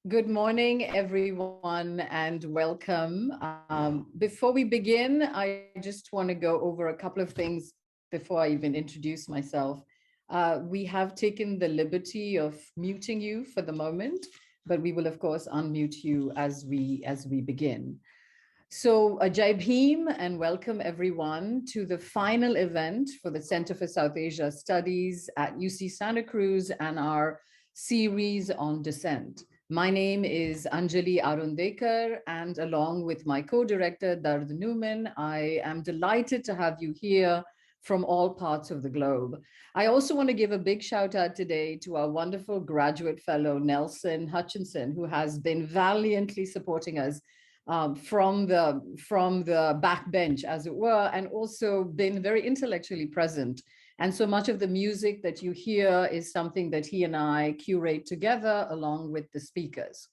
Good morning, everyone, and welcome. Before we begin, I just want to go over a couple of things before I even introduce myself. We have taken the liberty of muting you for the moment, but we will, of course, unmute you as we begin. So, Jai Bhim, and welcome everyone to the final event for the Center for South Asia Studies at UC Santa Cruz and our series on Dissent. My name is Anjali Arundekar, and along with my co-director, Dard Newman, I am delighted to have you here from all parts of the globe. I also want to give a big shout out today to our wonderful graduate fellow, Nelson Hutchinson, who has been valiantly supporting us from the backbench, as it were, and also been very intellectually present. And so much of the music that you hear is something that he and I curate together along with the speakers.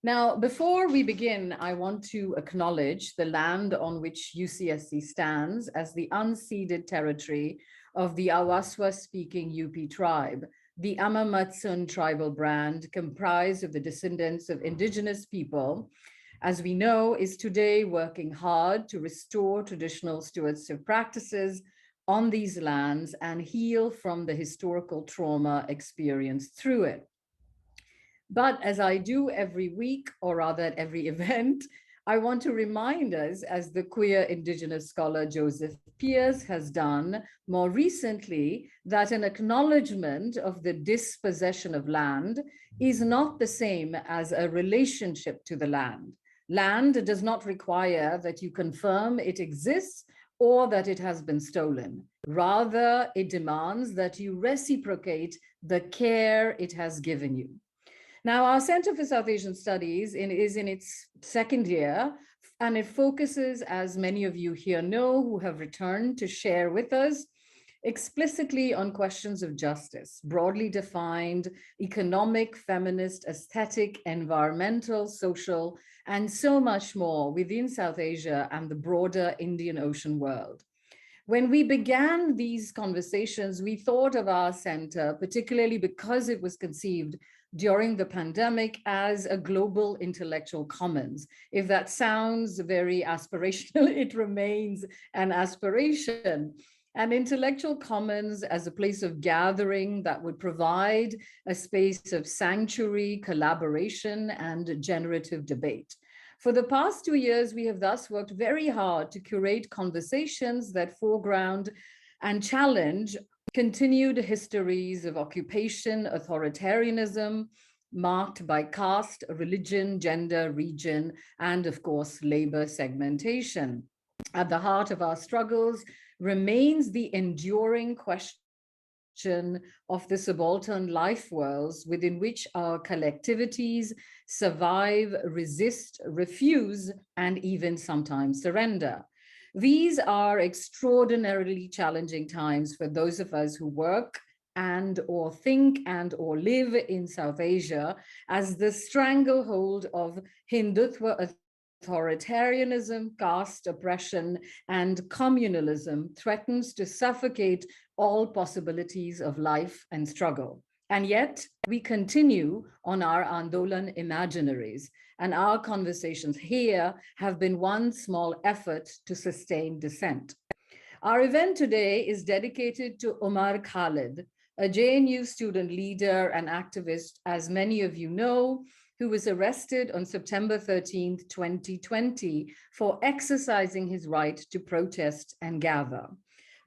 Now, before we begin, I want to acknowledge the land on which UCSC stands as the unceded territory of the Awaswa-speaking UP tribe, the Amamatsun tribal brand comprised of the descendants of indigenous people, as we know, is today working hard to restore traditional stewardship practices on these lands and heal from the historical trauma experienced through it. But as I do every week, or rather at every event, I want to remind us, as the queer Indigenous scholar Joseph Pearce has done more recently, that an acknowledgement of the dispossession of land is not the same as a relationship to the land. Land does not require that you confirm it exists or that it has been stolen. Rather, it demands that you reciprocate the care it has given you. Now, our Center for South Asian Studies is in its second year, and it focuses, as many of you here know who have returned to share with us, explicitly on questions of justice, broadly defined economic, feminist, aesthetic, environmental, social, and so much more within South Asia and the broader Indian Ocean world. When we began these conversations, we thought of our center, particularly because it was conceived during the pandemic, as a global intellectual commons. If that sounds very aspirational, it remains an aspiration. An intellectual commons as a place of gathering that would provide a space of sanctuary, collaboration, and generative debate. For the past 2 years, we have thus worked very hard to curate conversations that foreground and challenge continued histories of occupation, authoritarianism, marked by caste, religion, gender, region, and of course, labor segmentation. At the heart of our struggles remains the enduring question of the subaltern life worlds within which our collectivities survive, resist, refuse, and even sometimes surrender. These are extraordinarily challenging times for those of us who work and or think and or live in South Asia, as the stranglehold of Hindutva authoritarianism, caste oppression, and communalism threatens to suffocate all possibilities of life and struggle. And yet, we continue on our Andolan imaginaries, and our conversations here have been one small effort to sustain dissent. Our event today is dedicated to Omar Khalid, a JNU student leader and activist, as many of you know, who was arrested on September 13th, 2020, for exercising his right to protest and gather.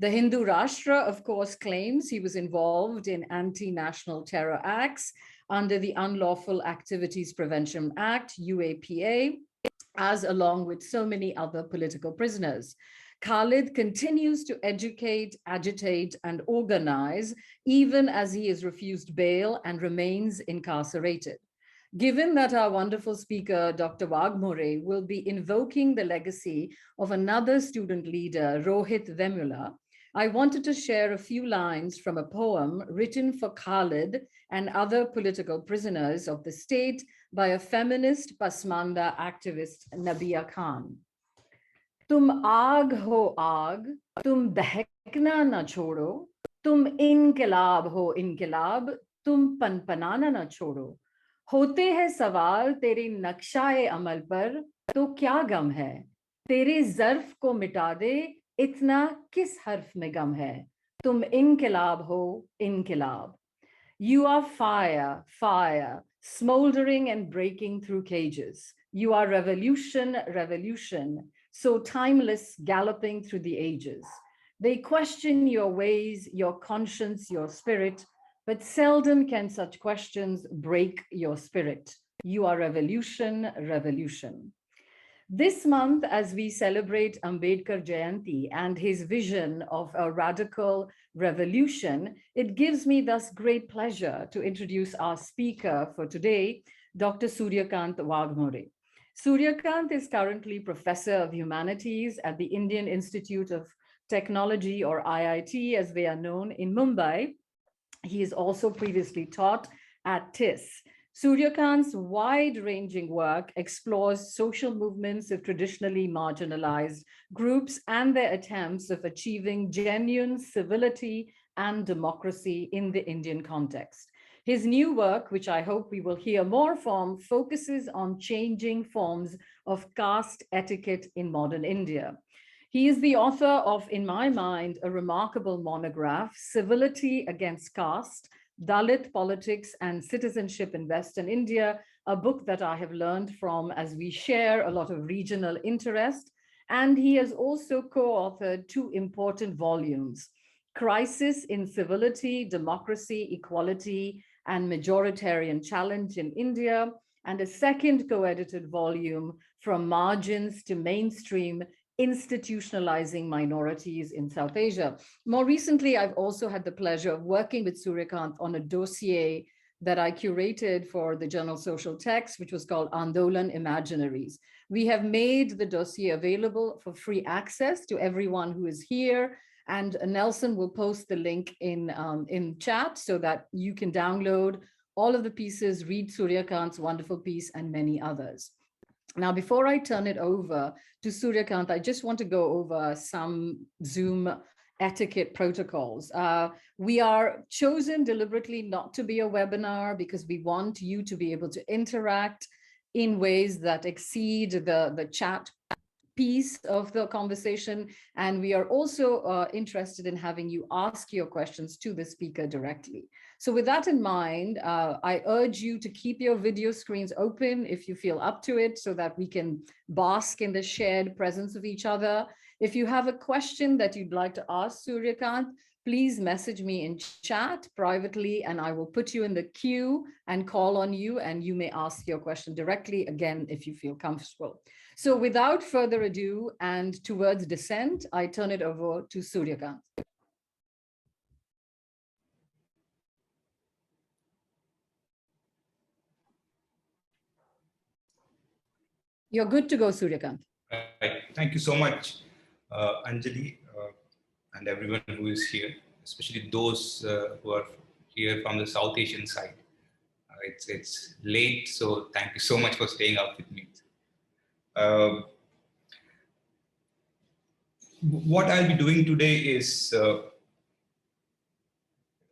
The Hindu Rashtra, of course, claims he was involved in anti-national terror acts under the Unlawful Activities Prevention Act, UAPA, as along with so many other political prisoners. Khalid continues to educate, agitate, and organize, even as he is refused bail and remains incarcerated. Given that our wonderful speaker, Dr. Waghmore, will be invoking the legacy of another student leader, Rohit Vemula, I wanted to share a few lines from a poem written for Khalid and other political prisoners of the state by a feminist Pasmanda activist, Nabia Khan. Tum aag ho aag, tum dahkna na chodo, tum inkilab ho inkilab, tum panpanana na chodo. होते हैं सवाल तेरे नक्शाए अमल पर, तो क्या गम है? तेरे ज़र्फ को मिटा दे, इतना किस हर्फ में गम है? तुम इनकलाब हो, इनकलाब. You are fire, fire, smoldering and breaking through cages. You are revolution, revolution, so timeless, galloping through the ages. They question your ways, your conscience, your spirit, but seldom can such questions break your spirit. You are revolution, revolution. This month, as we celebrate Ambedkar Jayanti and his vision of a radical revolution, it gives me thus great pleasure to introduce our speaker for today, Dr. Suryakant Waghmore. Suryakant is currently Professor of Humanities at the Indian Institute of Technology, or IIT as they are known, in Mumbai. He has also previously taught at TIS. Suryakant's wide-ranging work explores social movements of traditionally marginalized groups and their attempts of achieving genuine civility and democracy in the Indian context. His new work, which I hope we will hear more from, focuses on changing forms of caste etiquette in modern India. He is the author of, in my mind, a remarkable monograph, Civility Against Caste, Dalit Politics and Citizenship in Western India, a book that I have learned from as we share a lot of regional interest. And he has also co-authored two important volumes, Crisis in Civility, Democracy, Equality, and Majoritarian Challenge in India, and a second co-edited volume, From Margins to Mainstream, Institutionalizing Minorities in South Asia. More recently, I've also had the pleasure of working with Suryakant on a dossier that I curated for the journal Social Text, which was called Andolan Imaginaries. We have made the dossier available for free access to everyone who is here, and Nelson will post the link in chat so that you can download all of the pieces, read Suryakant's wonderful piece, and many others. Now, before I turn it over to Suryakant, I just want to go over some Zoom etiquette protocols. We are chosen deliberately not to be a webinar because we want you to be able to interact in ways that exceed the chat piece of the conversation. And we are also interested in having you ask your questions to the speaker directly. So with that in mind, I urge you to keep your video screens open if you feel up to it so that we can bask in the shared presence of each other. If you have a question that you'd like to ask Suryakant, please message me in chat privately and I will put you in the queue and call on you and you may ask your question directly again if you feel comfortable. So without further ado and towards Dissent, I turn it over to Suryakant. You're good to go, Suryakant. Right. Thank you so much, Anjali, and everyone who is here, especially those who are here from the South Asian side. It's late, so thank you so much for staying up with me. What I'll be doing today is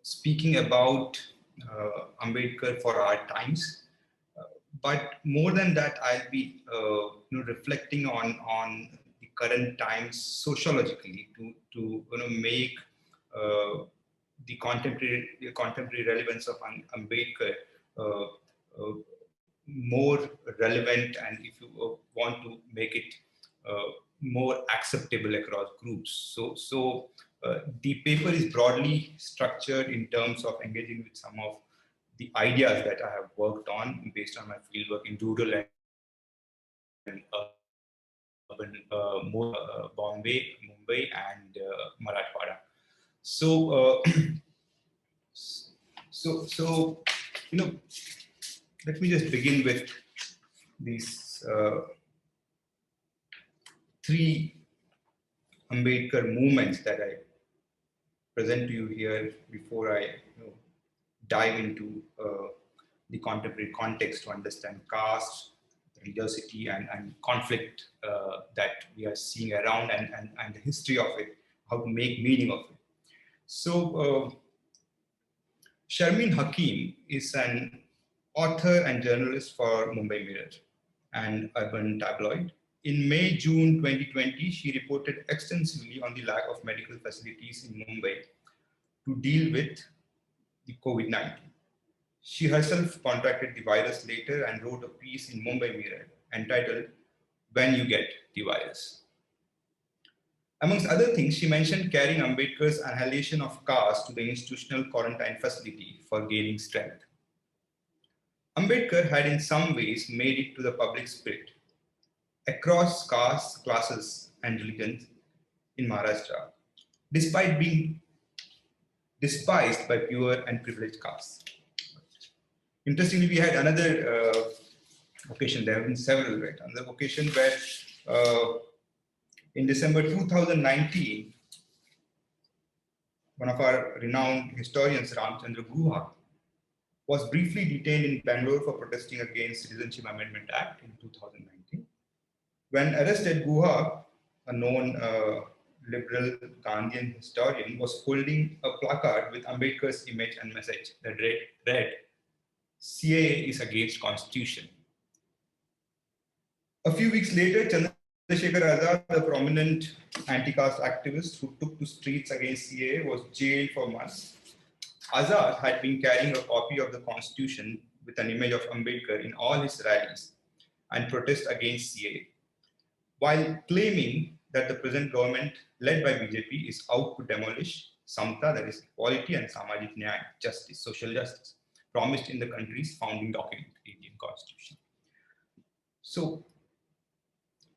speaking about Ambedkar for our times. But more than that, I'll be reflecting on the current times sociologically to make the contemporary relevance of Ambedkar more relevant, and if you want to make it more acceptable across groups. So the paper is broadly structured in terms of engaging with some of the ideas that I have worked on based on my fieldwork in rural and urban Bombay, Mumbai, and Marathwada. So, let me just begin with these three Ambedkar movements that I present to you here before I dive into the contemporary context to understand caste, religiosity, and conflict that we are seeing around and the history of it, how to make meaning of it. So, Sharmin Hakim is an author and journalist for Mumbai Mirror and Urban Tabloid. In May-June 2020, she reported extensively on the lack of medical facilities in Mumbai to deal with the COVID-19. She herself contracted the virus later and wrote a piece in Mumbai Mirror entitled "When You Get the Virus." Amongst other things, she mentioned carrying Ambedkar's annihilation of caste to the institutional quarantine facility for gaining strength. Ambedkar had in some ways made it to the public spirit across castes, classes, and religions in Maharashtra, despite being despised by pure and privileged castes. Interestingly, we had another occasion, there have been several, right? Another occasion where in December 2019, one of our renowned historians, Ramchandra Guha, was briefly detained in Bangalore for protesting against Citizenship Amendment Act in 2019. When arrested, Guha, a known liberal Gandhian historian, was holding a placard with Ambedkar's image and message that read, "CAA is against Constitution." A few weeks later, Chandrasekhar Azad, a prominent anti-caste activist who took to streets against CAA, was jailed for months. Azad had been carrying a copy of the Constitution with an image of Ambedkar in all his rallies and protests against CAA, while claiming that the present government, led by BJP, is out to demolish Samta, that is equality, and Samajik Nyaya, justice, social justice, promised in the country's founding document, Indian Constitution. So,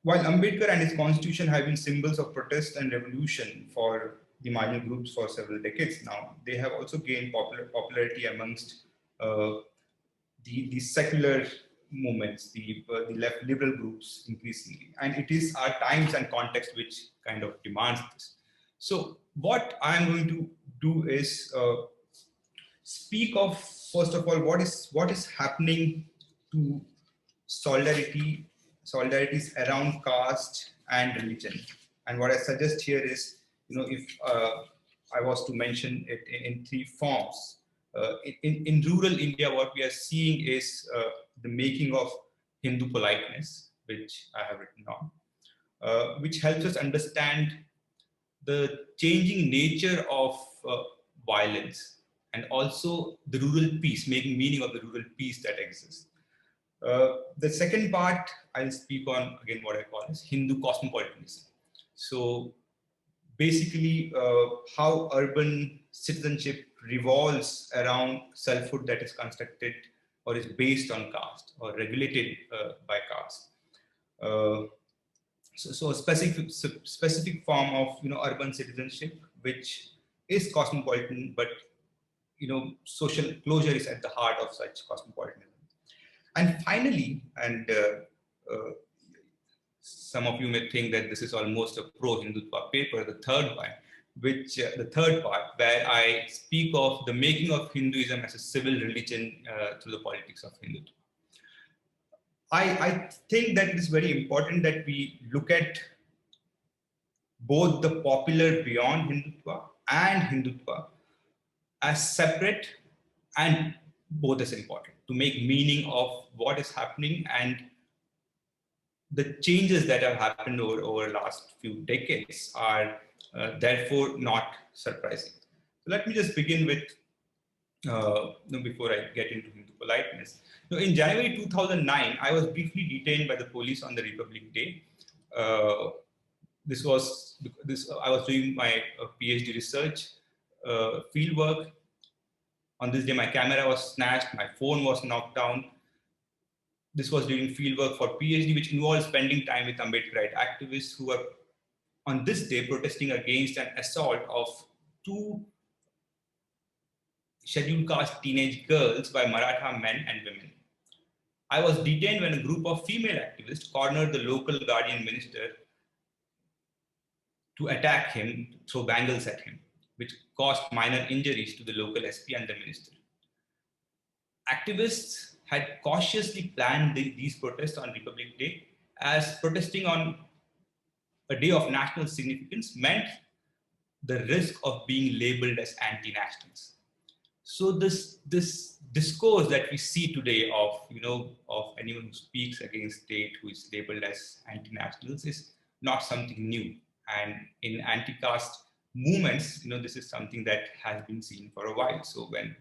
while Ambedkar and his constitution have been symbols of protest and revolution for the marginal groups for several decades now, they have also gained popularity amongst the secular movements, the left liberal groups increasingly. And it is our times and context which kind of demands this. So what I'm going to do is speak of, first of all, what is happening to solidarities around caste and religion. And what I suggest here is, if I was to mention it in three forms. In rural India, what we are seeing is the making of Hindu politeness, which I have written on, which helps us understand the changing nature of violence and also the rural peace, making meaning of the rural peace that exists. The second part, I'll speak on, again, what I call is Hindu cosmopolitanism. So basically, how urban citizenship revolves around selfhood that is constructed or is based on caste or regulated by caste. So a specific form of urban citizenship, which is cosmopolitan, but social closure is at the heart of such cosmopolitanism. And finally, and some of you may think that this is almost a pro-Hindutva paper, the third one, the third part, where I speak of the making of Hinduism as a civil religion through the politics of Hindutva. I think that it is very important that we look at both the popular beyond Hindutva and Hindutva as separate, and both as important to make meaning of what is happening and the changes that have happened over last few decades are therefore not surprising. So let me just begin with, before I get into Hindu politeness. In January 2009, I was briefly detained by the police on the Republic Day. I was doing my PhD research fieldwork. On this day, my camera was snatched, my phone was knocked down. This was during fieldwork for PhD, which involved spending time with Ambedkarite activists who were on this day protesting against an assault of 2 scheduled caste teenage girls by Maratha men and women. I was detained when a group of female activists cornered the local guardian minister to attack him, throw bangles at him, which caused minor injuries to the local SP and the minister. Activists had cautiously planned these protests on Republic Day, as protesting on a day of national significance meant the risk of being labeled as anti-nationals. So this discourse that we see today of anyone who speaks against state who is labeled as anti-nationals is not something new. And in anti-caste movements, this is something that has been seen for a while. So when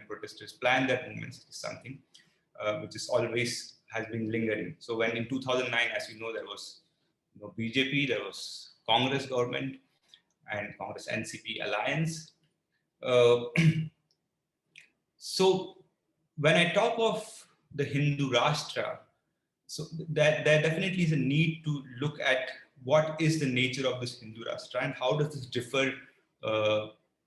protesters plan their movements, it's something which is always has been lingering. So when in 2009, as you know, there was BJP, there was Congress government and Congress NCP alliance. So when I talk of the Hindu Rashtra, so there definitely is a need to look at what is the nature of this Hindu Rashtra and how does this differ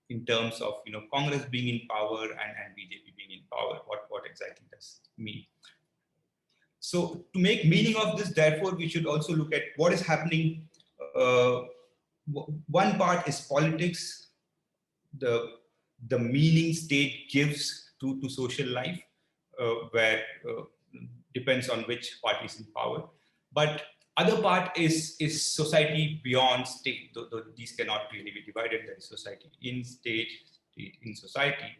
in terms of Congress being in power and BJP being in power. What exactly does it mean? So to make meaning of this, therefore, we should also look at what is happening. One part is politics, the meaning state gives to social life, where depends on which party is in power. But other part is society beyond state. Though these cannot really be divided. There is society in state, state in society.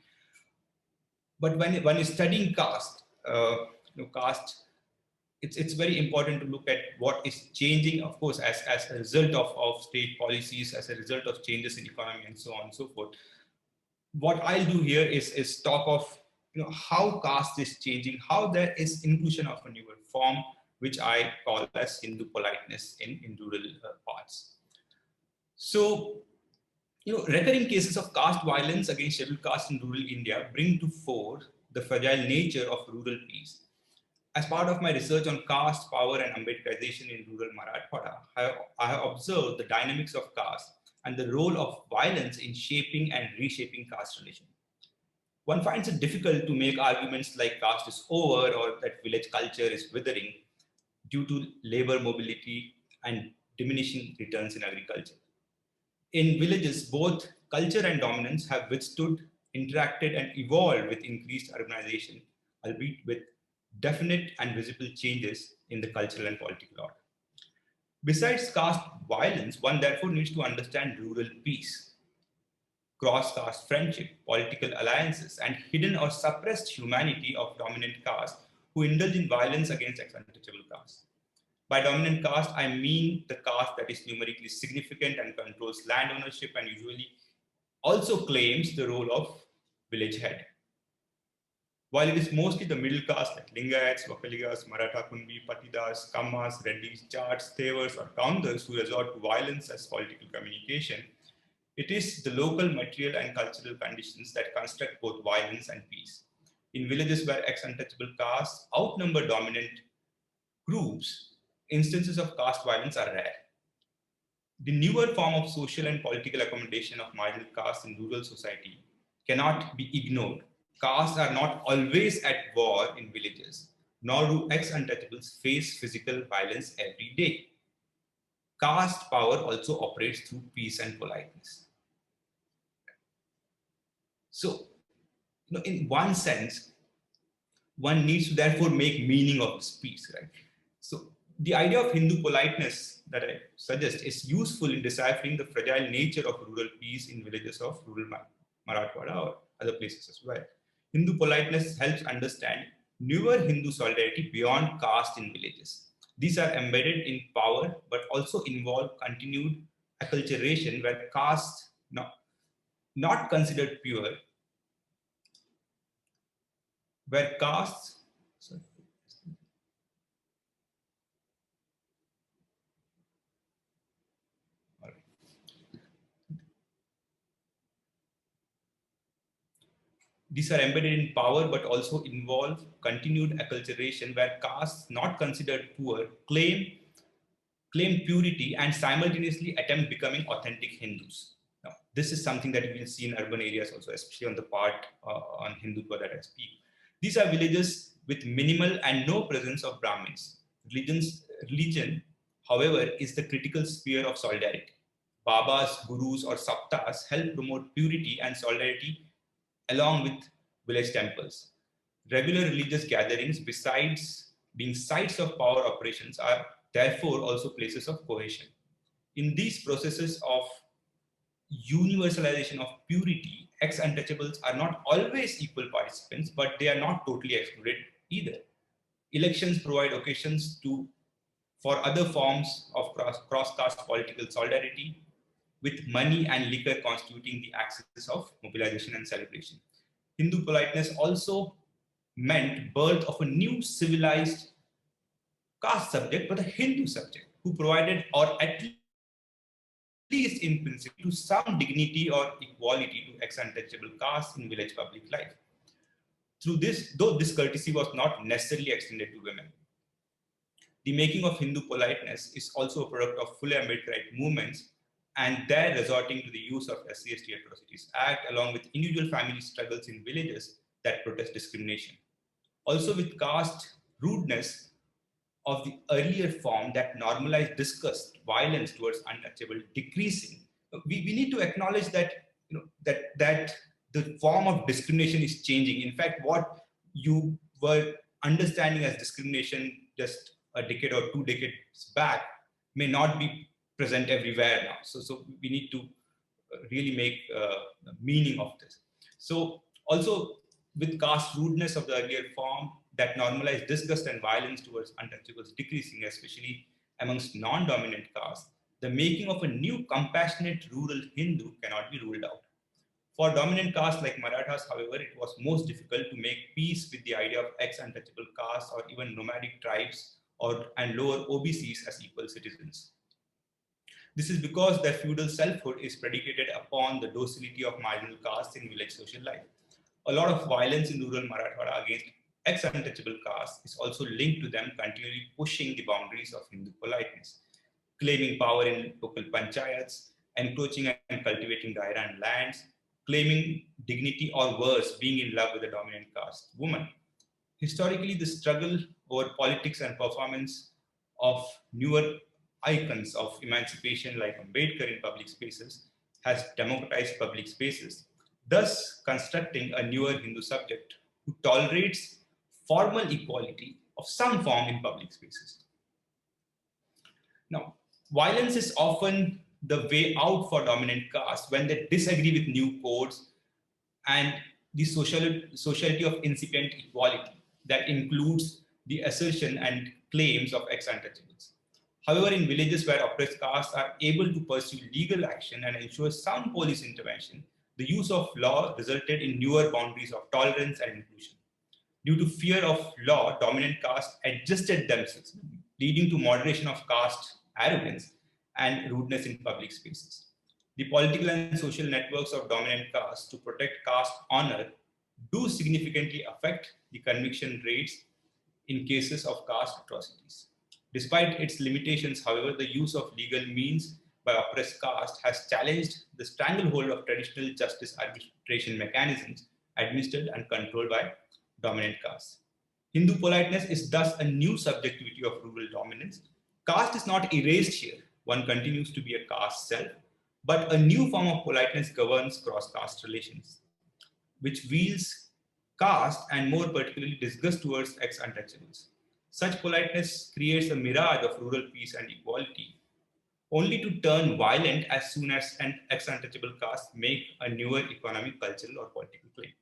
But when one is studying caste, caste, it's very important to look at what is changing, of course, as a result of state policies, as a result of changes in economy and so on and so forth. What I'll do here is talk of how caste is changing, how there is inclusion of a newer form, which I call as Hindu politeness in rural parts. So, recurring cases of caste violence against scheduled castes in rural India bring to fore the fragile nature of rural peace. As part of my research on caste, power, and Ambedkarization in rural Marathwada, I have observed the dynamics of caste and the role of violence in shaping and reshaping caste relations. One finds it difficult to make arguments like caste is over or that village culture is withering due to labor mobility and diminishing returns in agriculture. In villages, both culture and dominance have withstood, interacted, and evolved with increased urbanization, albeit with definite and visible changes in the cultural and political order. Besides caste violence, one therefore needs to understand rural peace, cross-caste friendship, political alliances, and hidden or suppressed humanity of dominant caste who indulge in violence against untouchable caste. By dominant caste, I mean the caste that is numerically significant and controls land ownership and usually also claims the role of village head. While it is mostly the middle caste like Lingayats, Vakaligas, Maratha Kunbi, Patidas, Kammas, Reddis, Jats, Tevars, or Kaundars who resort to violence as political communication, it is the local material and cultural conditions that construct both violence and peace. In villages where ex-untouchable castes outnumber dominant groups, instances of caste violence are rare. The newer form of social and political accommodation of marginal castes in rural society cannot be ignored. Castes are not always at war in villages, nor do ex-untouchables face physical violence every day. Caste power also operates through peace and politeness. So, in one sense, one needs to therefore make meaning of this peace, right? So, the idea of Hindu politeness that I suggest is useful in deciphering the fragile nature of rural peace in villages of rural Marathwada or other places as well. Hindu politeness helps understand newer Hindu solidarity beyond caste in villages. These are embedded in power, but also involve continued acculturation where caste, not considered pure, where castes, sorry. These are embedded in power, but also involve continued acculturation where castes not considered poor claim purity and simultaneously attempt becoming authentic Hindus. Now, this is something that you will see in urban areas also, especially on the part on Hindutva that I speak. These are villages with minimal and no presence of Brahmins. Religion, however, is the critical sphere of solidarity. Babas, gurus, or saptas help promote purity and solidarity along with village temples. Regular religious gatherings, besides being sites of power operations, are therefore also places of cohesion. In these processes of universalization of purity ex-untouchables are not always equal participants, but they are not totally excluded either. Elections provide occasions for other forms of cross-caste political solidarity, with money and liquor constituting the axis of mobilization and celebration. Hindu politeness also meant birth of a new civilized caste subject, but a Hindu subject, who provided, or at least in principle, to some dignity or equality to ex-untouchable castes in village public life. Through this, though this courtesy was not necessarily extended to women. The making of Hindu politeness is also a product of fully Ambedkarite movements and their resorting to the use of SC/ST Atrocities Act, along with individual family struggles in villages that protest discrimination. Also with caste rudeness of the earlier form that normalized disgust, violence towards untouchable decreasing. We need to acknowledge that, that the form of discrimination is changing. In fact, what you were understanding as discrimination just a decade or 2 decades back may not be present everywhere now. So we need to really make meaning of this. So also with caste rudeness of the earlier form that normalized disgust and violence towards untouchables decreasing, especially amongst non-dominant castes, the making of a new compassionate rural Hindu cannot be ruled out. For dominant castes like Marathas, however, it was most difficult to make peace with the idea of ex-untouchable castes or even nomadic tribes and lower OBCs as equal citizens. This is because their feudal selfhood is predicated upon the docility of marginal castes in village social life. A lot of violence in rural Marathwada against ex-untouchable castes is also linked to them continually pushing the boundaries of Hindu politeness, claiming power in local panchayats, encroaching and cultivating Gairan lands, claiming dignity or worse, being in love with a dominant caste woman. Historically, the struggle over politics and performance of newer icons of emancipation like Ambedkar in public spaces has democratized public spaces, thus constructing a newer Hindu subject who tolerates formal equality of some form in public spaces. Now, violence is often the way out for dominant castes when they disagree with new codes and the sociality of incipient equality that includes the assertion and claims of ex-untouchables. However, in villages where oppressed castes are able to pursue legal action and ensure some police intervention, the use of law resulted in newer boundaries of tolerance and inclusion. Due to fear of law, dominant castes adjusted themselves, leading to moderation of caste arrogance and rudeness in public spaces. The political and social networks of dominant castes to protect caste honor do significantly affect the conviction rates in cases of caste atrocities. Despite its limitations, however, the use of legal means by oppressed caste has challenged the stranglehold of traditional justice arbitration mechanisms administered and controlled by dominant castes. Hindu politeness is thus a new subjectivity of rural dominance. Caste is not erased here. One continues to be a caste self, but a new form of politeness governs cross-caste relations, which wields caste and more particularly disgust towards ex-untouchables. Such politeness creates a mirage of rural peace and equality, only to turn violent as soon as an ex-untouchable caste make a newer economic, cultural, or political claim.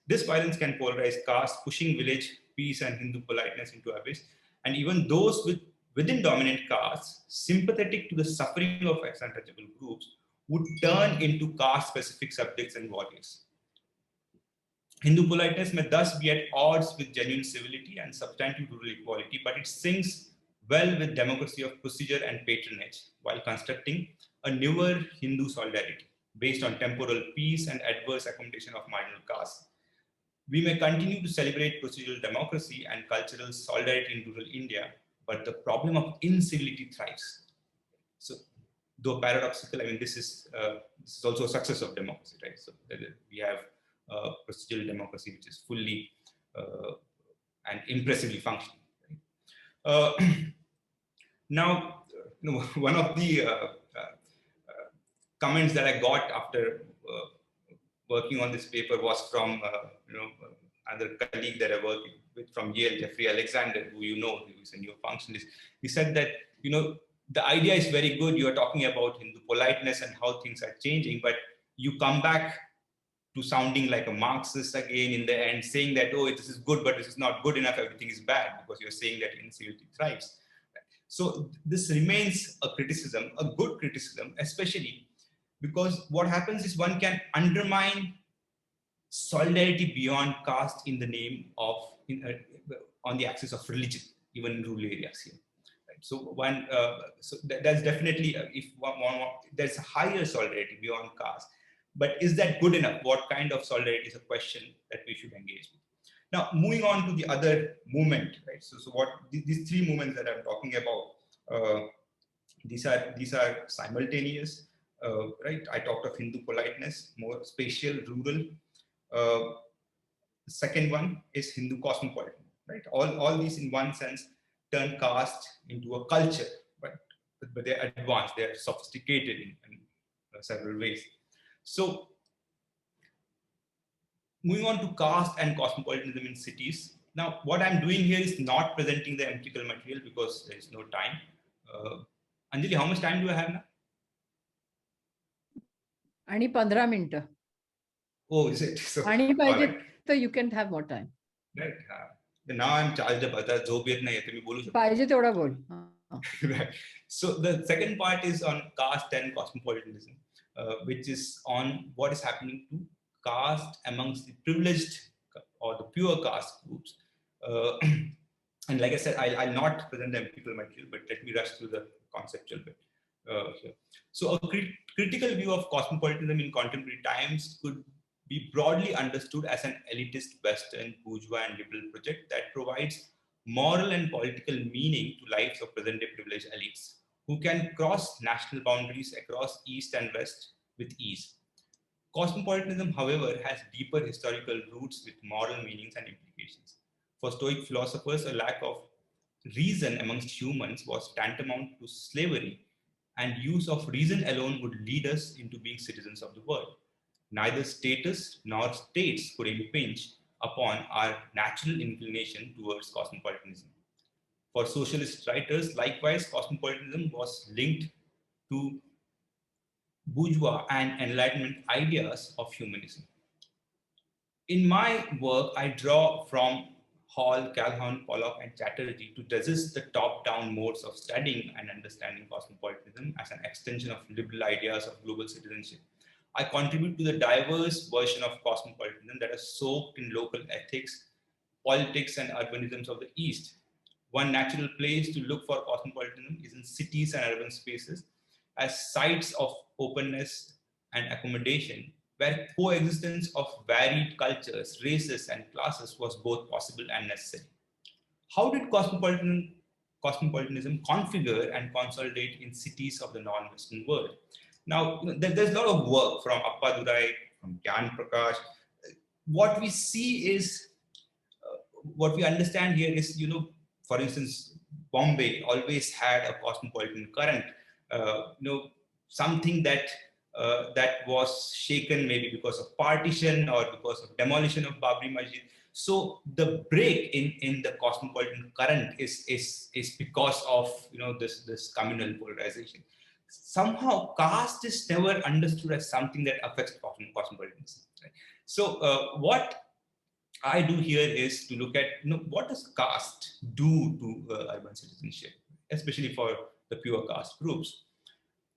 This violence can polarize caste, pushing village peace and Hindu politeness into abyss, and even those within dominant castes sympathetic to the suffering of ex-untouchable groups would turn into caste-specific subjects and warriors. Hindu politeness may thus be at odds with genuine civility and substantive rural equality, but it syncs well with democracy of procedure and patronage while constructing a newer Hindu solidarity based on temporal peace and adverse accommodation of marginal castes. We may continue to celebrate procedural democracy and cultural solidarity in rural India, but the problem of incivility thrives. So, though paradoxical, I mean, this is also a success of democracy, right? So we have procedural democracy, which is fully and impressively functioning. Right? Now, one of the comments that I got after working on this paper was from another colleague that I work with from Yale, Jeffrey Alexander, who who is a neo-functionalist. He said that the idea is very good. You are talking about Hindu politeness and how things are changing, but you come back to sounding like a Marxist again in the end, saying that, oh, this is good, but this is not good enough, everything is bad, because you're saying that incivility thrives. So this remains a criticism, a good criticism, especially because what happens is one can undermine solidarity beyond caste in the name of, on the axis of religion, even in rural areas here. Right? So that's definitely, if there's a higher solidarity beyond caste, but is that good enough? What kind of solidarity is a question that we should engage with. Now, moving on to the other movement, right? So what these three movements that I'm talking about, these are simultaneous, right? I talked of Hindu politeness, more spatial, rural. The second one is Hindu cosmopolitan, right? All these in one sense turn caste into a culture, but they're advanced, they're sophisticated in several ways. So moving on to caste and cosmopolitanism in cities. Now, what I'm doing here is not presenting the empirical material because there is no time. Anjali, how much time do I have now? Ani 15 minutes. Oh, is it? So, so you can have more time. Right. Now I'm charged up. Right. So the second part is on caste and cosmopolitanism, which is on what is happening to caste amongst the privileged or the pure caste groups. And like I said, I'll not present the empirical material, but let me rush through the conceptual bit here. So a critical view of cosmopolitanism in contemporary times could be broadly understood as an elitist Western, bourgeois, and liberal project that provides moral and political meaning to lives of present-day privileged elites who can cross national boundaries across East and West with ease. Cosmopolitanism, however, has deeper historical roots with moral meanings and implications. For Stoic philosophers, a lack of reason amongst humans was tantamount to slavery, and use of reason alone would lead us into being citizens of the world. Neither status nor states could impinge upon our natural inclination towards cosmopolitanism. For socialist writers, likewise, cosmopolitanism was linked to bourgeois and Enlightenment ideas of humanism. In my work, I draw from Hall, Calhoun, Pollock, and Chatterjee to resist the top-down modes of studying and understanding cosmopolitanism as an extension of liberal ideas of global citizenship. I contribute to the diverse version of cosmopolitanism that is soaked in local ethics, politics, and urbanisms of the East. One natural place to look for cosmopolitanism is in cities and urban spaces as sites of openness and accommodation, where coexistence of varied cultures, races, and classes was both possible and necessary. How did cosmopolitanism configure and consolidate in cities of the non-Western world? Now, there's a lot of work from Appadurai, from Gyan Prakash. What we see is, what we understand here is, for instance, Bombay always had a cosmopolitan current, something that was shaken maybe because of partition or because of demolition of Babri Masjid. So the break in the cosmopolitan current is because of this communal polarization. Somehow caste is never understood as something that affects cosmopolitanism. Right? So what I do here is to look at what does caste do to urban citizenship, especially for the pure caste groups.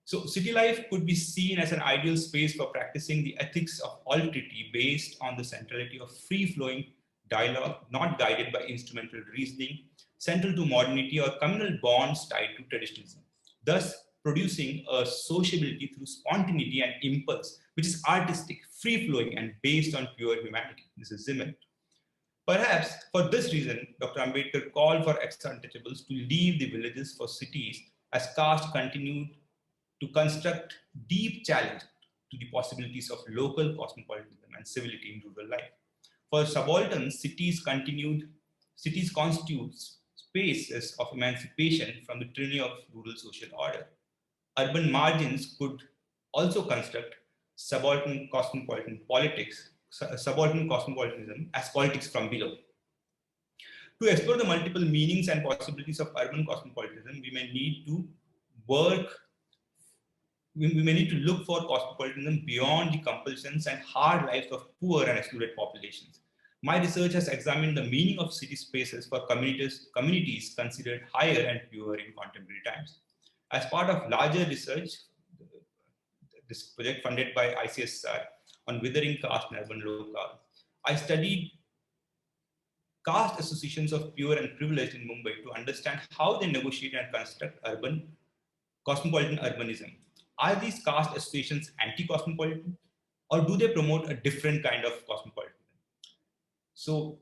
So city life could be seen as an ideal space for practicing the ethics of alterity based on the centrality of free-flowing dialogue, not guided by instrumental reasoning, central to modernity or communal bonds tied to traditionalism, thus producing a sociability through spontaneity and impulse, which is artistic, free-flowing, and based on pure humanity. This is Zimmer. Perhaps for this reason, Dr. Ambedkar called for ex-untouchables to leave the villages for cities as caste continued to construct deep challenge to the possibilities of local cosmopolitanism and civility in rural life. For subalterns, cities constitute spaces of emancipation from the tyranny of rural social order. Urban margins could also construct subaltern cosmopolitanism as politics from below. To explore the multiple meanings and possibilities of urban cosmopolitanism, we may need to work we may need to look for cosmopolitanism beyond the compulsions and hard lives of poor and excluded populations. My research has examined the meaning of city spaces for communities considered higher and pure in contemporary times. As part of larger research, this project funded by ICSR on withering caste and urban locale, I studied caste associations of pure and privileged in Mumbai to understand how they negotiate and construct cosmopolitan urbanism. Are these caste associations anti-cosmopolitan, or do they promote a different kind of cosmopolitanism? So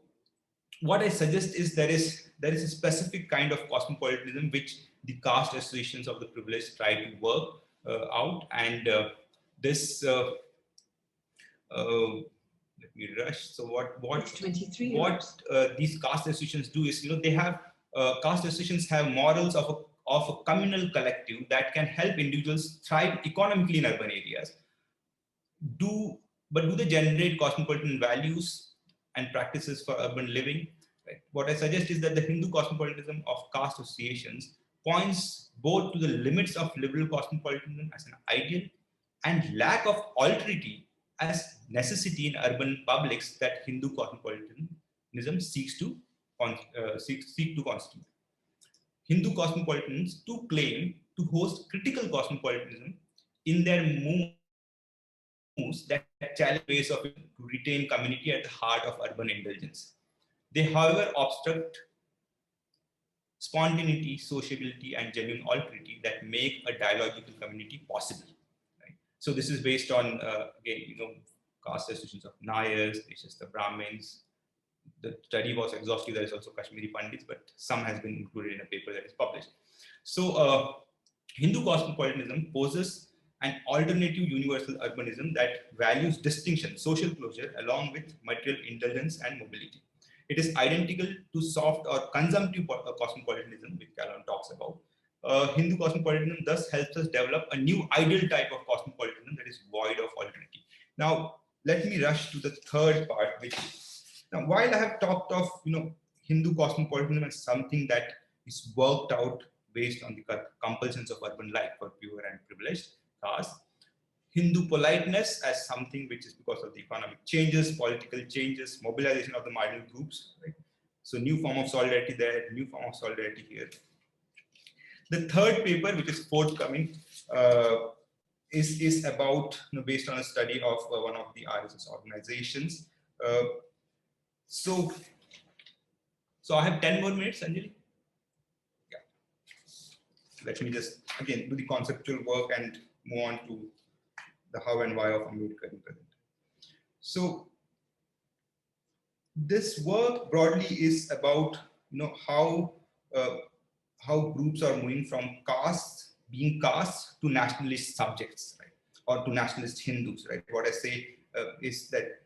what I suggest is there is a specific kind of cosmopolitanism which the caste associations of the privileged try to work out, and let me rush. So what these caste associations do is, they have caste associations have morals of a communal collective that can help individuals thrive economically in urban areas. But do they generate cosmopolitan values and practices for urban living? Right. What I suggest is that the Hindu cosmopolitanism of caste associations points both to the limits of liberal cosmopolitanism as an ideal and lack of alterity as necessity in urban publics that Hindu cosmopolitanism seeks to constitute. Hindu cosmopolitans too claim to host critical cosmopolitanism in their moves that challenge ways of to retain community at the heart of urban indulgence. They, however, obstruct spontaneity, sociability, and genuine alterity that make a dialogical community possible. Right? So this is based on, again, caste associations of Nayars, the Brahmins. The study was exhaustive. There is also Kashmiri Pandits, but some has been included in a paper that is published. So Hindu cosmopolitanism poses an alternative universal urbanism that values distinction, social closure, along with material indulgence and mobility. It is identical to soft or consumptive cosmopolitanism, which Calhoun talks about. Hindu cosmopolitanism thus helps us develop a new ideal type of cosmopolitanism that is void of alterity. Now, let me rush to the third part, now, while I have talked of Hindu cosmopolitanism as something that is worked out based on the compulsions of urban life for pure and privileged caste, Hindu politeness as something which is because of the economic changes, political changes, mobilization of the marginal groups, right? So new form of solidarity there, new form of solidarity here. The third paper, which is forthcoming, is about, based on a study of one of the RSS organizations. So I have 10 more minutes, Anjali. Yeah. Let me just, again, do the conceptual work and move on to the how and why of Ambedkar in present. So this work broadly is about, how groups are moving from being castes to nationalist subjects, right? Or to nationalist Hindus, right? What I say is that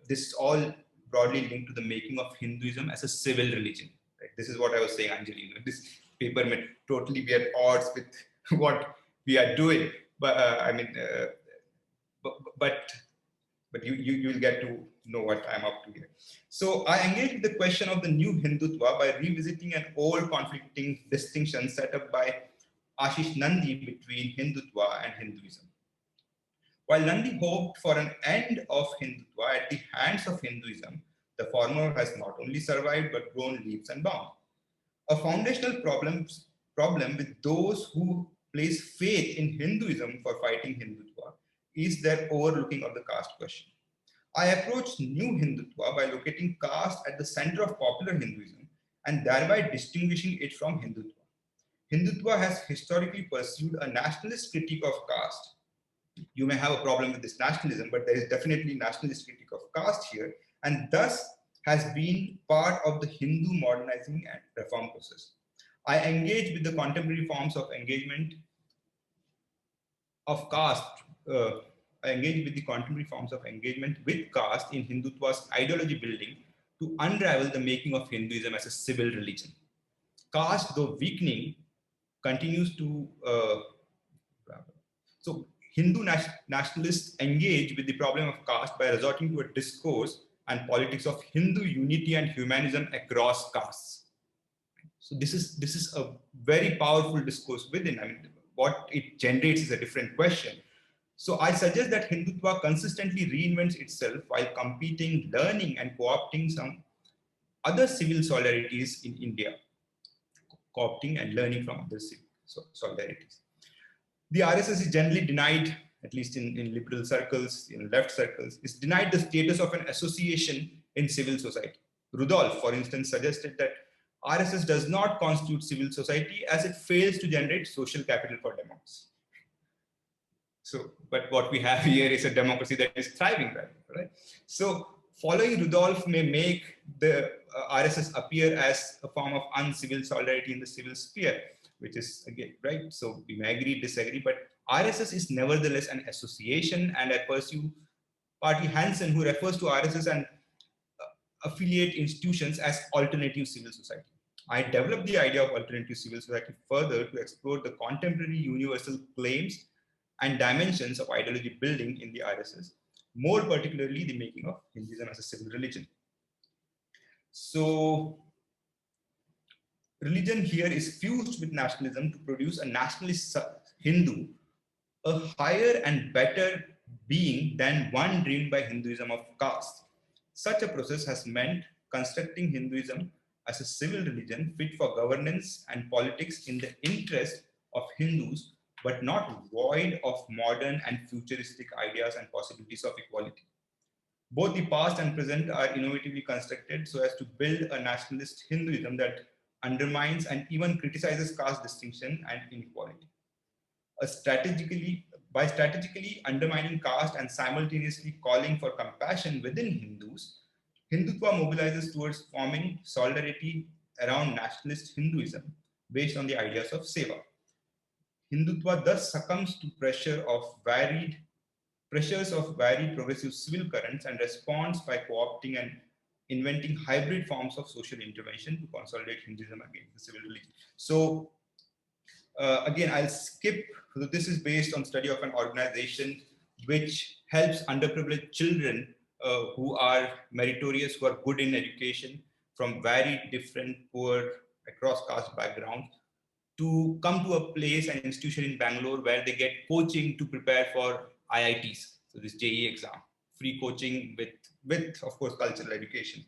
this all broadly linked to the making of Hinduism as a civil religion. Right? This is what I was saying, Anjali. This paper may totally be at odds with what we are doing, but but you will get to know what I'm up to here. So I engage with the question of the new Hindutva by revisiting an old conflicting distinction set up by Ashish Nandi between Hindutva and Hinduism. While Nandi hoped for an end of Hindutva at the hands of Hinduism, the former has not only survived but grown leaps and bounds. A foundational problem with those who place faith in Hinduism for fighting Hindutva is their overlooking of the caste question. I approached new Hindutva by locating caste at the center of popular Hinduism and thereby distinguishing it from Hindutva. Hindutva has historically pursued a nationalist critique of caste. You may have a problem with this nationalism, but there is definitely nationalist critique of caste here, and thus has been part of the Hindu modernizing and reform process. I engage with the contemporary forms of engagement of caste. I engage with the contemporary forms of engagement with caste in Hindutva's ideology building to unravel the making of Hinduism as a civil religion. Caste, though weakening, continues to so Hindu nationalists engage with the problem of caste by resorting to a discourse and politics of Hindu unity and humanism across castes. So this is a very powerful discourse within. what it generates is a different question. So I suggest that Hindutva consistently reinvents itself while competing, learning, and co-opting some other civil solidarities in India, co-opting and learning from other civil solidarities. The RSS is generally denied, at least in liberal circles, in left circles, is denied the status of an association in civil society. Rudolph, for instance, suggested that RSS does not constitute civil society as it fails to generate social capital for democracy. So, but what we have here is a democracy that is thriving, right? So, following Rudolph may make the RSS appear as a form of uncivil solidarity in the civil sphere, which is again, right? So, we may agree, disagree, but RSS is nevertheless an association, and I pursue Party Hansen, who refers to RSS and affiliate institutions as alternative civil society. I developed the idea of alternative civil society further to explore the contemporary universal claims and dimensions of ideology building in the RSS, more particularly the making of Hinduism as a civil religion. So, religion here is fused with nationalism to produce a nationalist Hindu, a higher and better being than one dreamed by Hinduism of caste. Such a process has meant constructing Hinduism as a civil religion fit for governance and politics in the interest of Hindus, but not void of modern and futuristic ideas and possibilities of equality. Both the past and present are innovatively constructed so as to build a nationalist Hinduism that undermines and even criticizes caste distinction and inequality. By strategically undermining caste and simultaneously calling for compassion within Hindus, Hindutva mobilizes towards forming solidarity around nationalist Hinduism based on the ideas of seva. Hindutva thus succumbs to pressures of varied progressive civil currents and responds by co-opting and inventing hybrid forms of social intervention to consolidate Hinduism against the civil religion. So again, I'll skip. So this is based on study of an organization which helps underprivileged children who are meritorious, who are good in education from very different poor across caste backgrounds, to come to a place, an institution in Bangalore where they get coaching to prepare for IITs. So this JEE exam, free coaching with of course, cultural education.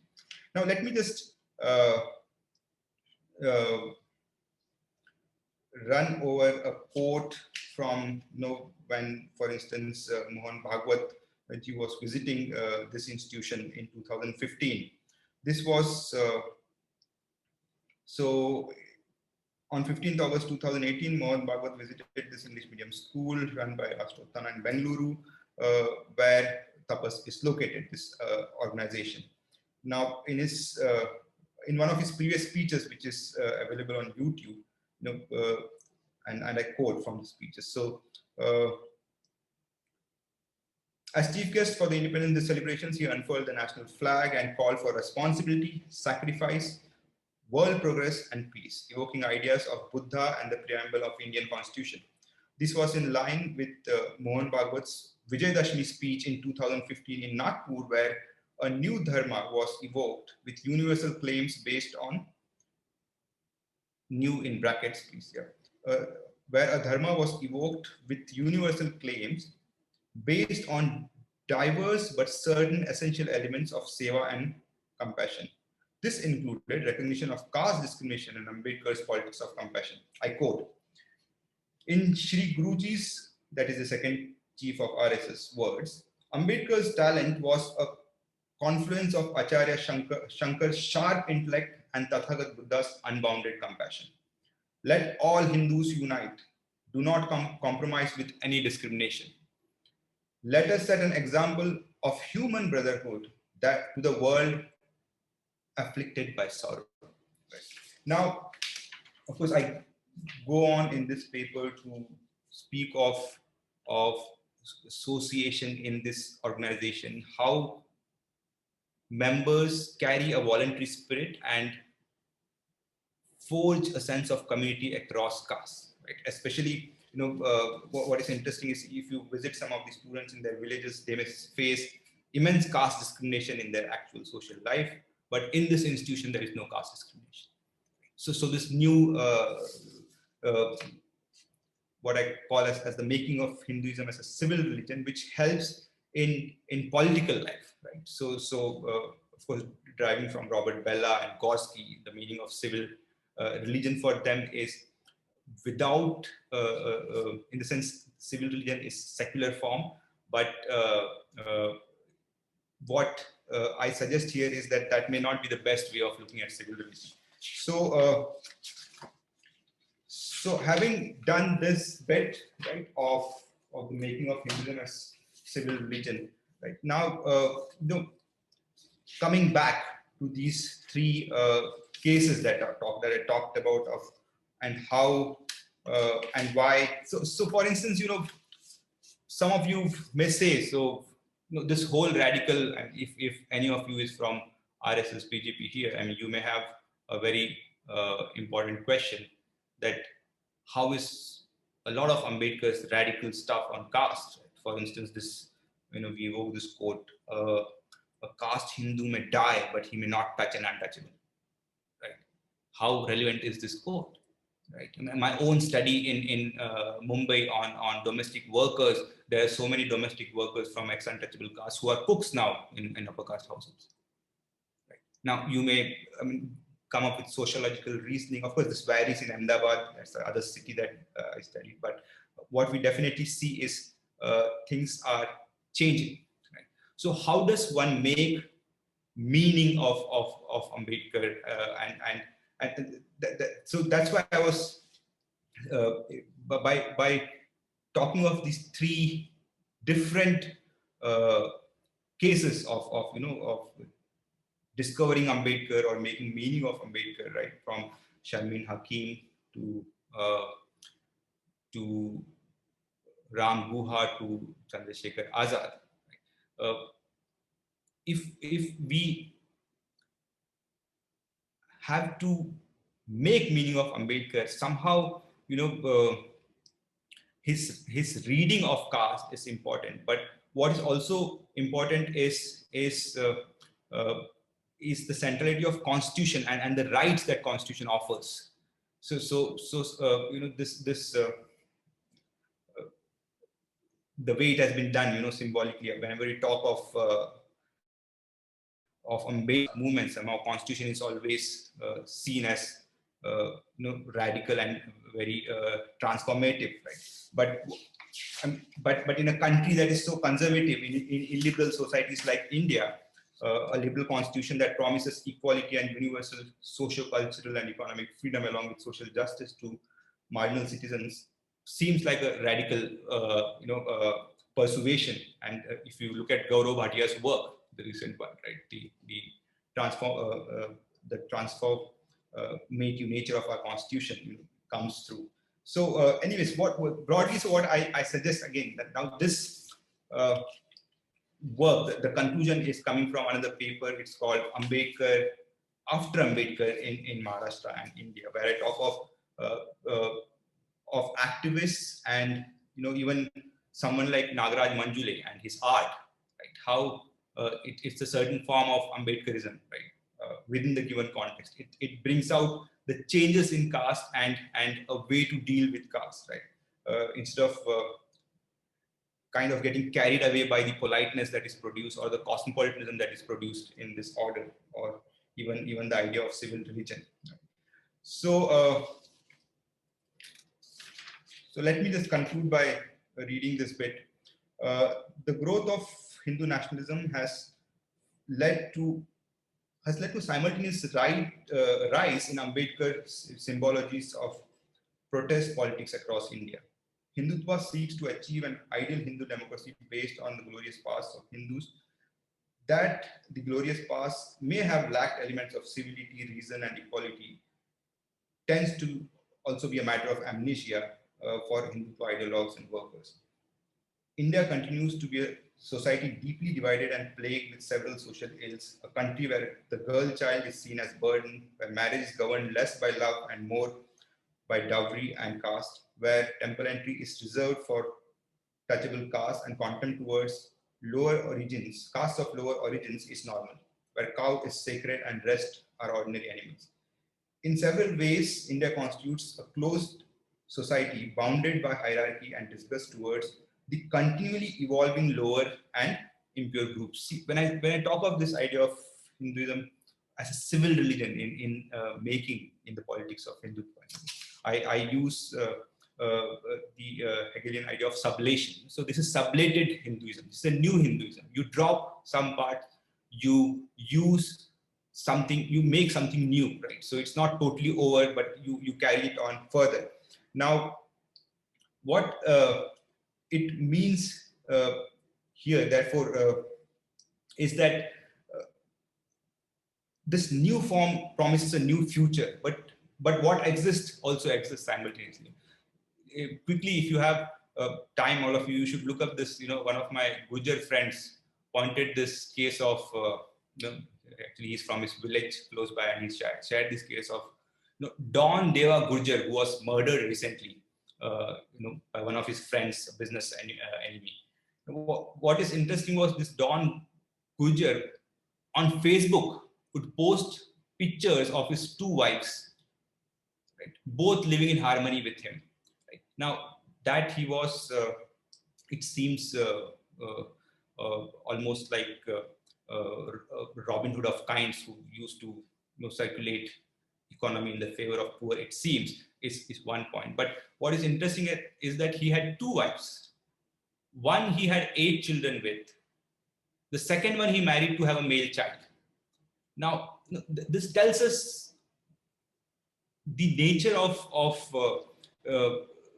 Now, let me just run over a quote from, when, for instance, Mohan Bhagwat, when he was visiting this institution in 2015. This was, so on 15th August 2018, Mohan Bhagwat visited this English medium school run by Rashtrottana in Bengaluru, where Tapas is located, this organization. Now, in one of his previous speeches, which is available on YouTube, and I quote from the speeches. So, as chief guest for the Independence Day celebrations, he unfurled the national flag and called for responsibility, sacrifice, world progress, and peace, evoking ideas of Buddha and the preamble of Indian Constitution. This was in line with Mohan Bhagwat's Vijayadashmi speech in 2015 in Nagpur, where a new dharma was evoked with universal claims based on new in brackets, please, yeah, where a dharma was evoked with universal claims based on diverse but certain essential elements of seva and compassion. This included recognition of caste discrimination and Ambedkar's politics of compassion. I quote, in Shri Guruji's, that is the second chief of RSS, words, Ambedkar's talent was a confluence of Acharya Shankar's sharp intellect and Tathagat Buddha's unbounded compassion. Let all Hindus unite. Do not compromise with any discrimination. Let us set an example of human brotherhood that to the world afflicted by sorrow. Right. Now, of course, I go on in this paper to speak of association in this organization, how members carry a voluntary spirit and forge a sense of community across castes, right? Especially, what is interesting is if you visit some of the students in their villages, they may face immense caste discrimination in their actual social life, but in this institution, there is no caste discrimination. So this new what I call as the making of Hinduism as a civil religion, which helps in political life, right? So of course, deriving from Robert Bellah and Gorski, the meaning of civil religion for them is without, in the sense, civil religion is secular form, but what I suggest here is that may not be the best way of looking at civil religion. So having done this bit, right, of the making of Hinduism as civil religion, right now, coming back to these three cases that I talked about of and how and why. So for instance, some of you may say, so this whole radical, and if any of you is from RSS BJP here, I mean, you may have a very important question that how is a lot of Ambedkar's radical stuff on caste, right? For instance, this, we evoke this quote, a caste Hindu may die, but he may not touch an untouchable, right? How relevant is this quote, right? My own study in Mumbai on domestic workers, there are so many domestic workers from ex-untouchable caste who are cooks now in upper caste households. Right? Now, you may come up with sociological reasoning. Of course, this varies in Ahmedabad. That's the other city that I studied. But what we definitely see is things are changing. Right? So how does one make meaning of Ambedkar? So that's why I was, by talking of these three different cases of discovering Ambedkar or making meaning of Ambedkar, right? From Sharmin Hakim to Ram Guha to Chandrasekhar Azad. Right? If we have to make meaning of Ambedkar, somehow, his reading of caste is important. But what is also important is the centrality of Constitution and the rights that Constitution offers. So the way it has been done, symbolically, whenever we talk of Ambedkar movement, somehow Constitution is always seen as radical and very transformative, right? But in a country that is so conservative, in illiberal societies like India, a liberal constitution that promises equality and universal socio, cultural and economic freedom along with social justice to marginal citizens seems like a radical persuasion. And if you look at Gaurav Bhatia's work, the recent one, right, the transformative nature of our constitution comes through. So anyways, what I suggest again, that now this work, the conclusion is coming from another paper. It's called Ambedkar After Ambedkar in Maharashtra and India, where I talk of activists and even someone like Nagaraj Manjule and his art, right? How it's a certain form of Ambedkarism, right? Within the given context, it brings out the changes in caste and a way to deal with caste, right? Instead of kind of getting carried away by the politeness that is produced or the cosmopolitanism that is produced in this order, or even the idea of civil religion. So, so let me just conclude by reading this bit. The growth of Hindu nationalism has led to simultaneous rise in Ambedkar's symbologies of protest politics across India. Hindutva seeks to achieve an ideal Hindu democracy based on the glorious past of Hindus. That the glorious past may have lacked elements of civility, reason, and equality tends to also be a matter of amnesia for Hindutva ideologues and workers. India continues to be a society deeply divided and plagued with several social ills, a country where the girl child is seen as burden, where marriage is governed less by love and more by dowry and caste, where temple entry is reserved for touchable caste and contempt towards lower origins, castes of lower origins is normal, where cow is sacred and rest are ordinary animals. In several ways, India constitutes a closed society bounded by hierarchy and disgust towards the continually evolving lower and impure groups. See, when I talk of this idea of Hinduism as a civil religion in making in the politics of Hindutva, I use the Hegelian idea of sublation. So this is sublated Hinduism. This is a new Hinduism. You drop some part, you use something, you make something new, right? So it's not totally over, but you carry it on further. Now, what it means here, therefore, is that this new form promises a new future, but what exists also exists simultaneously. Quickly, if you have time, all of you should look up this. One of my Gujar friends pointed this case of, actually he's from his village close by, and he shared this case of Don Deva Gurjar, who was murdered recently, by one of his friends, a business enemy. What is interesting was this Don Gurjar on Facebook would post pictures of his two wives, right, both living in harmony with him. Right? Now that he was, it seems almost like Robin Hood of kinds, who used to circulate economy in the favor of poor, it seems, is one point. But what is interesting is that he had two wives. One he had 8 children with. The second one he married to have a male child. Now, this tells us the nature of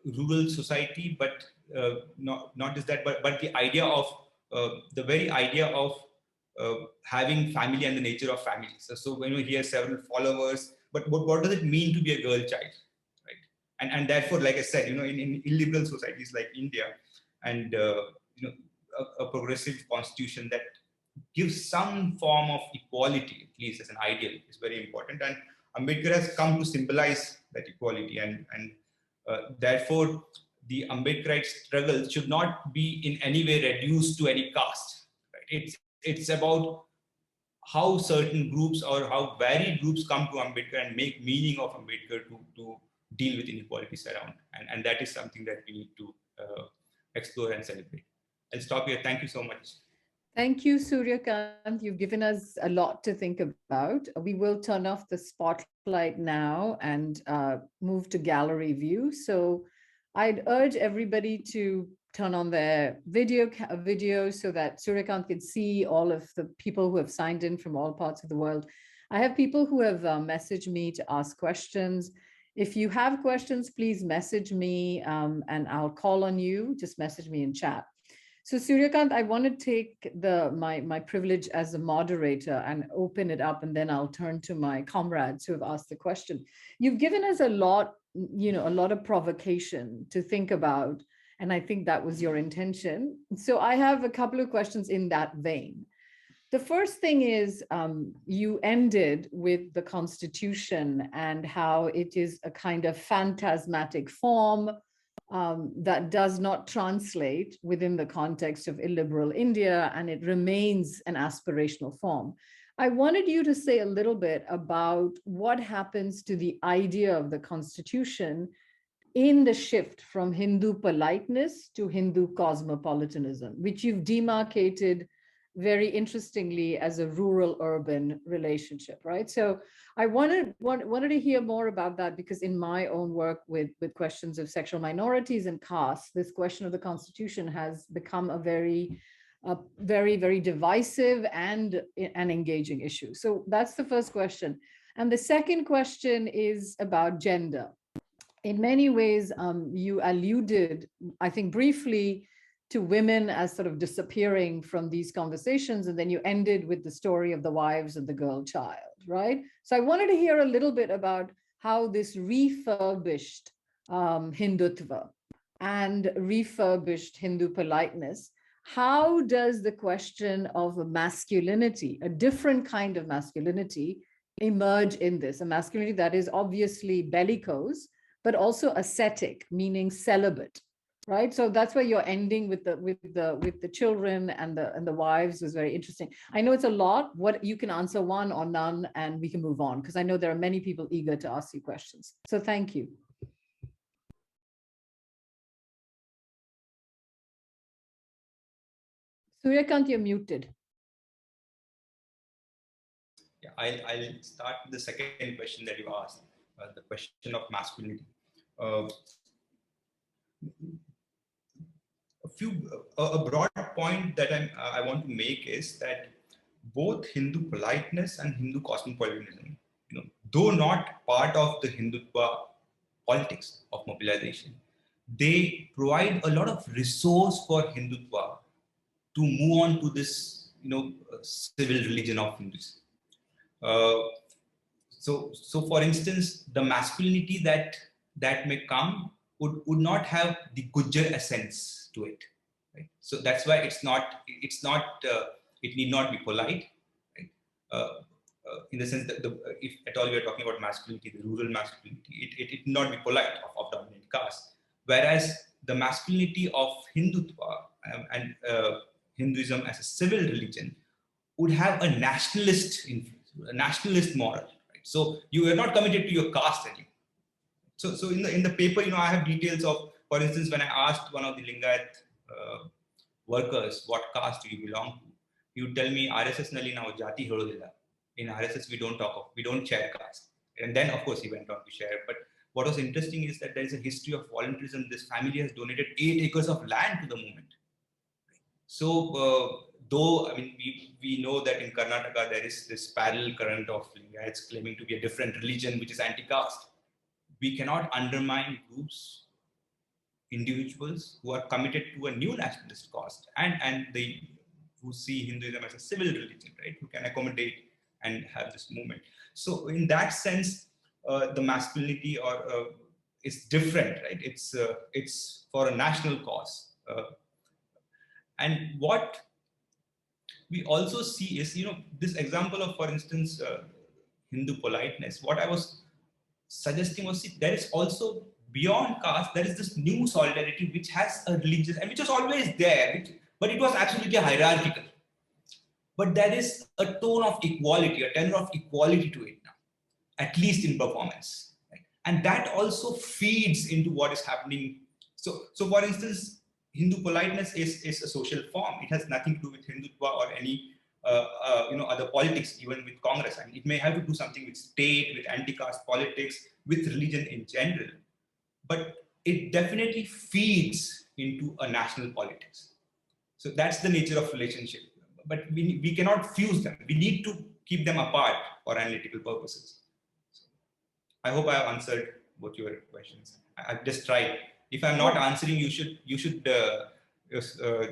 rural society, but not just that, but the idea of the very idea of having family and the nature of family. So when he has several followers, but what does it mean to be a girl child, right? And therefore, like I said, in illiberal societies like India, and a progressive constitution that gives some form of equality, at least as an ideal, is very important. And Ambedkar has come to symbolize that equality, and therefore the Ambedkarite struggle should not be in any way reduced to any caste. Right? It's about how certain groups or how varied groups come to Ambedkar and make meaning of Ambedkar to deal with inequalities around. And that is something that we need to explore and celebrate. I'll stop here. Thank you so much. Thank you, Suryakant. You've given us a lot to think about. We will turn off the spotlight now and move to gallery view. So I'd urge everybody to turn on their video so that Suryakant can see all of the people who have signed in from all parts of the world. I have people who have messaged me to ask questions. If you have questions, please message me and I'll call on you. Just message me in chat. So Suryakant, I want to take my privilege as a moderator and open it up, and then I'll turn to my comrades who have asked the question. You've given us a lot of provocation to think about, and I think that was your intention. So I have a couple of questions in that vein. The first thing is, you ended with the Constitution and how it is a kind of phantasmatic form that does not translate within the context of illiberal India, and it remains an aspirational form. I wanted you to say a little bit about what happens to the idea of the Constitution in the shift from Hindu politeness to Hindu cosmopolitanism, which you've demarcated very interestingly as a rural-urban relationship, right? So I wanted to hear more about that, because in my own work with questions of sexual minorities and caste, this question of the Constitution has become a very, very divisive and an engaging issue. So that's the first question. And the second question is about gender. In many ways, you alluded, I think briefly, to women as sort of disappearing from these conversations, and then you ended with the story of the wives and the girl child, right? So I wanted to hear a little bit about how this refurbished Hindutva and refurbished Hindu politeness, how does the question of masculinity, a different kind of masculinity, emerge in this? A masculinity that is obviously bellicose, but also ascetic, meaning celibate. Right, so that's where you're ending with the children and the wives was very interesting. I know it's a lot. What you can answer one or none, and we can move on, because I know there are many people eager to ask you questions. So thank you. Suryakant, you're muted. Yeah, I'll start with the second question that you asked, the question of masculinity. A broad point that I want to make is that both Hindu politeness and Hindu cosmopolitanism, though not part of the Hindutva politics of mobilization, they provide a lot of resource for Hindutva to move on to this, civil religion of Hindus. So for instance, the masculinity that may come would not have the Gujjar essence to it, right? So that's why it need not be polite, right? In the sense that if at all we are talking about masculinity, the rural masculinity, it need not be polite of dominant caste. Whereas the masculinity of Hindutva and Hinduism as a civil religion would have a nationalist influence, a nationalist moral. So you are not committed to your caste anymore. So in the paper, I have details of, for instance, when I asked one of the Lingayat workers, what caste do you belong to? He would tell me, RSS nali now jati herodilla. In RSS, we don't share caste. And then, of course, he went on to share. But what was interesting is that there is a history of volunteerism. This family has donated 8 acres of land to the movement. So, though we know that in Karnataka there is this parallel current of Lingayats claiming to be a different religion which is anti-caste, we cannot undermine groups, individuals who are committed to a new nationalist cause and who see Hinduism as a civil religion, right? Who can accommodate and have this movement. So in that sense, the masculinity is different, right? It's for a national cause. And what we also see is, this example of, for instance, Hindu politeness. What I was suggesting was, there is also beyond caste, there is this new solidarity which has a religious, and which was always there, but it was absolutely hierarchical. But there is a tone of equality, a tenor of equality to it now, at least in performance. Right? And that also feeds into what is happening. So for instance, Hindu politeness is a social form. It has nothing to do with Hindutva or any other politics, even with Congress. I mean, it may have to do something with state, with anti-caste politics, with religion in general. But it definitely feeds into a national politics. So that's the nature of relationship. But we cannot fuse them. We need to keep them apart for analytical purposes. So I hope I have answered both your questions. I've just tried. If I'm not answering, you should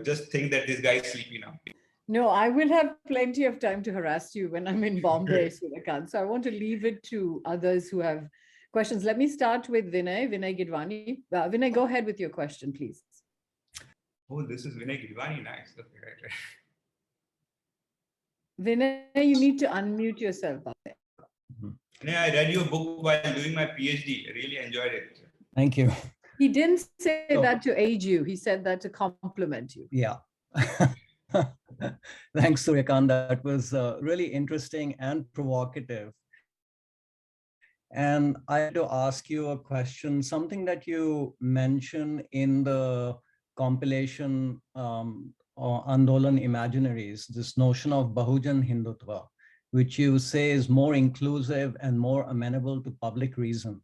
just think that this guy is sleepy now. No, I will have plenty of time to harass you when I'm in Bombay, Suryakant. So I want to leave it to others who have questions. Let me start with Vinay Gidwani. Vinay, go ahead with your question, please. Oh, this is Vinay Gidwani. Nice. Okay, right. Vinay, you need to unmute yourself up there. Vinay, I read your book while doing my PhD. I really enjoyed it. Thank you. He didn't say that to aid you. He said that to compliment you. Yeah. Thanks, Suryakant. That was really interesting and provocative. And I had to ask you a question, something that you mentioned in the compilation Andolan Imaginaries, this notion of Bahujan Hindutva, which you say is more inclusive and more amenable to public reason.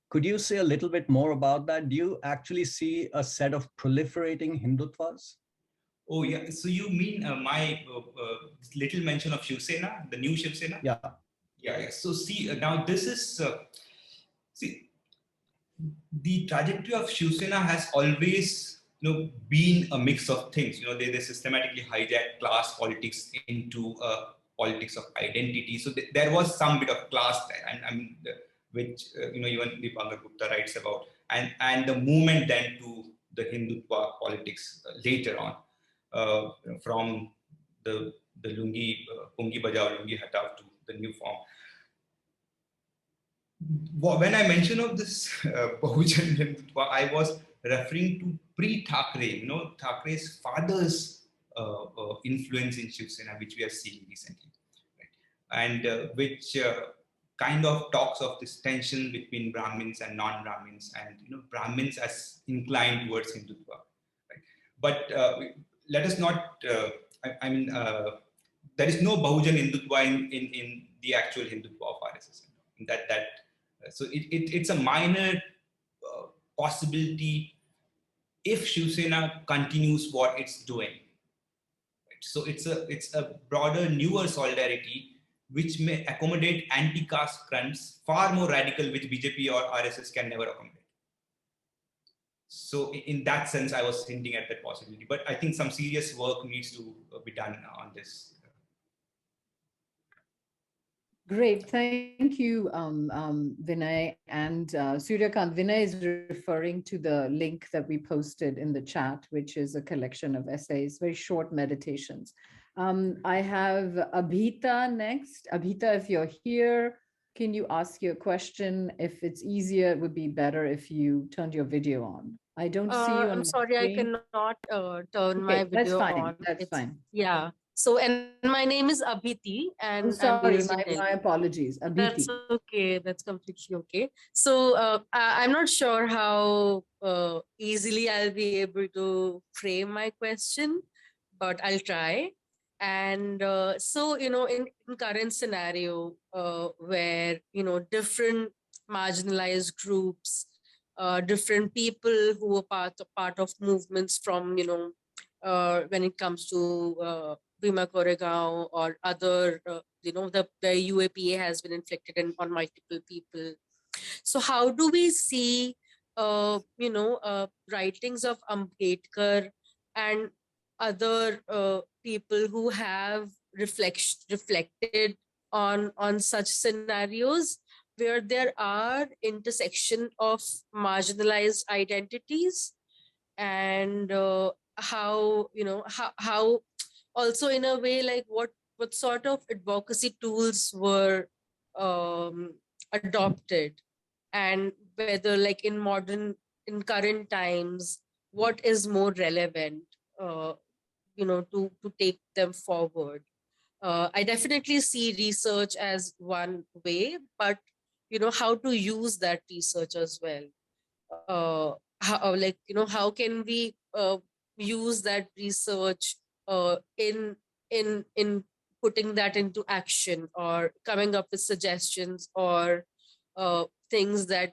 Could you say a little bit more about that? Do you actually see a set of proliferating Hindutvas? Oh, yeah. So you mean my little mention of Shiv Sena, the new Shiv Sena? Yeah. Yeah. So see, now this is, the trajectory of Shiv Sena has always, been a mix of things. They systematically hijacked class politics into politics of identity. So there was some bit of class there, and which even Dipankar Gupta writes about, and the movement then to the Hindutva politics later on, from the lungi pungi bajao lungi hatao to the new form. When I mention of this Bahujan Hindutva, I was referring to pre-Thackeray, Thackeray's father's influence in Shiv Sena, which we have seen recently, right? And which kind of talks of this tension between Brahmins and non Brahmins, and Brahmins as inclined towards Hindutva, right? But let us not I mean, there is no Bahujan Hindutva in the actual Hindutva of RSS. So it's a minor possibility if Shiv Sena continues what it's doing. So it's a broader, newer solidarity which may accommodate anti-caste fronts far more radical, which BJP or RSS can never accommodate. So in that sense, I was hinting at that possibility. But I think some serious work needs to be done on this. Great, thank you, Vinay and Suryakant. Vinay is referring to the link that we posted in the chat, which is a collection of essays, very short meditations. I have Abhita next. Abhita, if you're here, can you ask your question? If it's easier, it would be better if you turned your video on. I don't see you on I'm sorry, screen. I cannot turn my video on. That's fine. Yeah. So, and my name is Abhiti, and I'm sorry, I'm based in my apologies. Abhiti. That's okay. That's completely okay. So I'm not sure how easily I'll be able to frame my question, but I'll try. And so, in current scenario where, different marginalized groups, different people who are part of movements from, when it comes to Bhima Koregaon or other, the UAPA has been inflicted on multiple people. So how do we see, writings of Ambedkar and other people who have reflected on such scenarios where there are intersection of marginalized identities, and how also in a way, like what sort of advocacy tools were adopted, and whether like in current times, what is more relevant to take them forward. I definitely see research as one way, but how to use that research as well. How can we use that research in putting that into action, or coming up with suggestions, or things that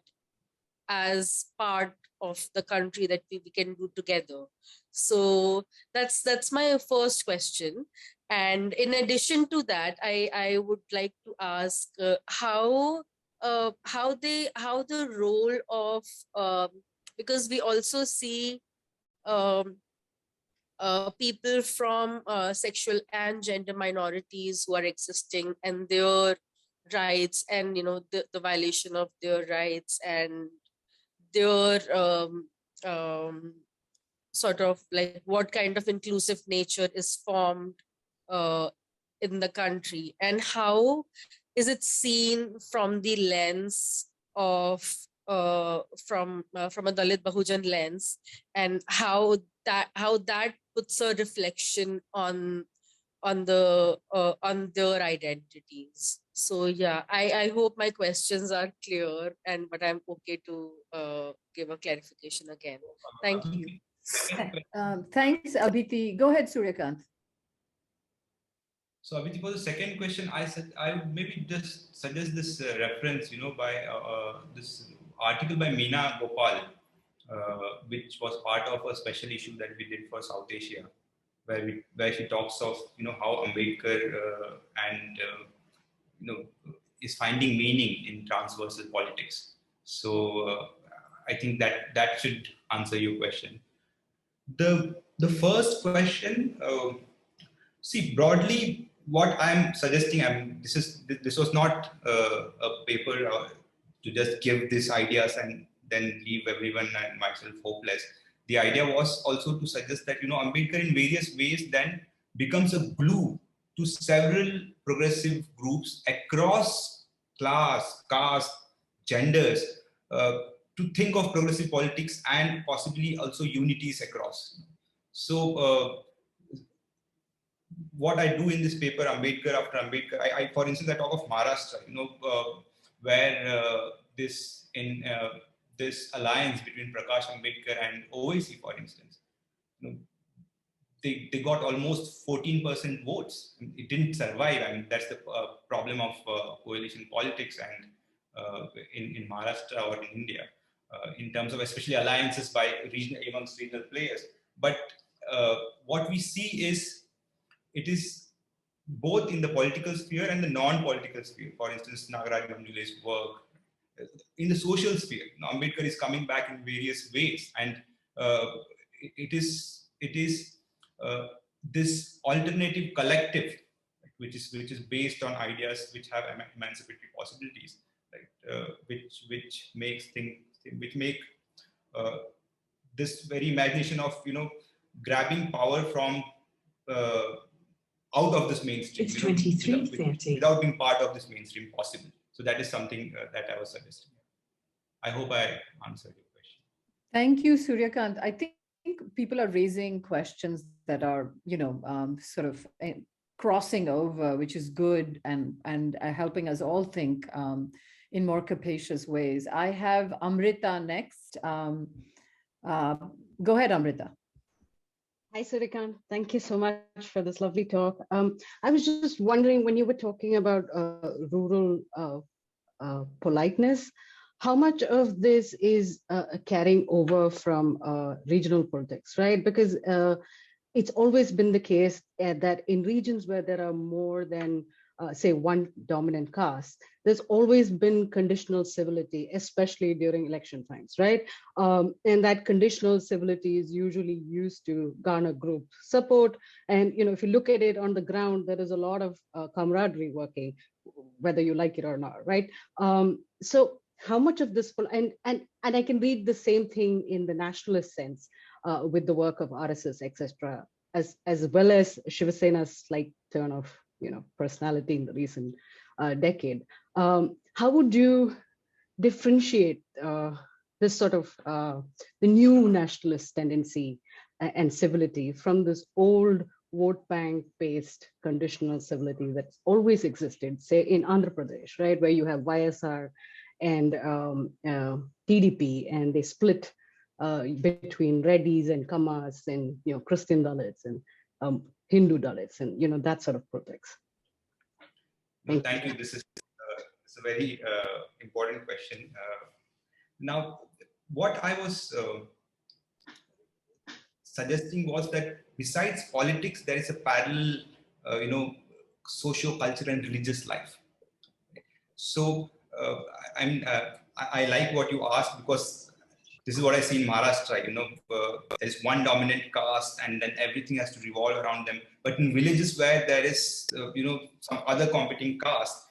as part of the country that we can do together. So that's my first question. And in addition to that, I would like to ask how the role of because we also see people from sexual and gender minorities who are existing, and their rights, and the violation of their rights, and their sort of like what kind of inclusive nature is formed in the country, and how is it seen from the lens of from a Dalit Bahujan lens, and how that puts a reflection on their identities. So yeah, I hope my questions are clear, but I'm okay to give a clarification again. Thank you. Thanks, Abhiti. Go ahead, Suryakant. So Abhiti, for the second question, I said I would maybe just suggest this reference, by this article by Meena Gopal, which was part of a special issue that we did for South Asia, where she talks of how Ambedkar is finding meaning in transversal politics. So I think that should answer your question. The first question, see, broadly, what I'm suggesting, this was not a paper to just give these ideas and then leave everyone and myself hopeless. The idea was also to suggest that Ambedkar in various ways then becomes a glue to several progressive groups across class, caste, genders, to think of progressive politics and possibly also unities across. So what I do in this paper, Ambedkar after Ambedkar, I for instance, I talk of Maharashtra, where this alliance between Prakash Ambedkar and OIC, for instance, they got almost 14% votes. It didn't survive. I mean, that's the problem of coalition politics and in Maharashtra or in India, in terms of especially alliances by amongst regional players. But what we see is it is both in the political sphere and the non-political sphere. For instance, Nagaraj Manjule's work. In the social sphere, Ambedkar is coming back in various ways, and it is this alternative collective, which is based on ideas which have emancipatory possibilities, right? Which make this very imagination of grabbing power from out of this mainstream. It's 23:30. Without being part of this mainstream possible. So that is something that I was suggesting. I hope I answered your question. Thank you, Suryakant. I think people are raising questions that are, sort of crossing over, which is good and helping us all think in more capacious ways. I have Amrita next. Go ahead, Amrita. Hi, Suryakant. Thank you so much for this lovely talk. I was just wondering, when you were talking about rural politeness, how much of this is carrying over from regional politics, right? Because it's always been the case that in regions where there are more than, say, one dominant caste, there's always been conditional civility, especially during election times, right? And that conditional civility is usually used to garner group support. And if you look at it on the ground, there is a lot of camaraderie working, whether you like it or not, right? So how much of this, and I can read the same thing in the nationalist sense with the work of RSS, etc., as well as Shiv Sena's slight turn of personality in the recent decade. How would you differentiate this sort of the new nationalist tendency and civility from this old vote bank based conditional civility that's always existed, say in Andhra Pradesh, right, where you have YSR and TDP, and they split between Reddys and Kamas and Christian Dalits and Hindu Dalits and that sort of politics. Thank you. This is a very important question. Now, what I was suggesting was that besides politics, there is a parallel, socio-cultural and religious life. So, I like what you asked, because this is what I see in Maharashtra. There is one dominant caste, and then everything has to revolve around them. But in villages where there is, some other competing caste,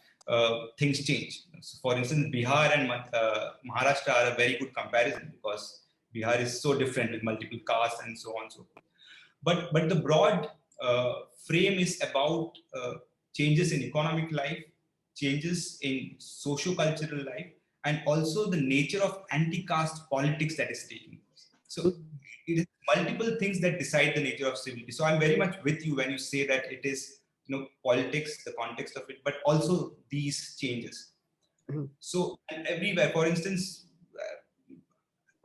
things change. So for instance, Bihar and Maharashtra are a very good comparison, because Bihar is so different with multiple castes and so on and so forth. But the broad frame is about changes in economic life, changes in socio-cultural life, and also the nature of anti-caste politics that is taking place. So it is multiple things that decide the nature of civility. So I'm very much with you when you say that it is, politics, the context of it, but also these changes. Mm-hmm. So and everywhere, for instance,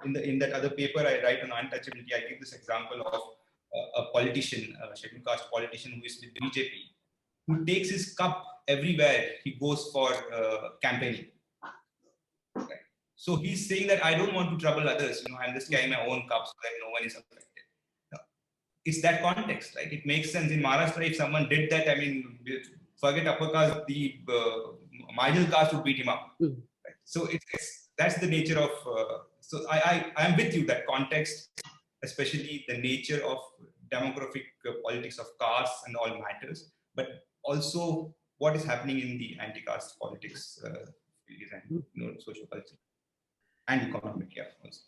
in that other paper I write on untouchability, I give this example of a politician, a scheduled caste politician who is with BJP, who takes his cup everywhere he goes for campaigning. Right. So he's saying that I don't want to trouble others. I'm just carrying my own cup so that no one is affected. No. It's that context, right? It makes sense. In Maharashtra, if someone did that, forget upper caste, the marginal caste would beat him up. Right? So that's the nature of. So I'm with you. That context, especially the nature of demographic politics of castes and all matters, but also what is happening in the anti-caste politics and social culture and economic, also.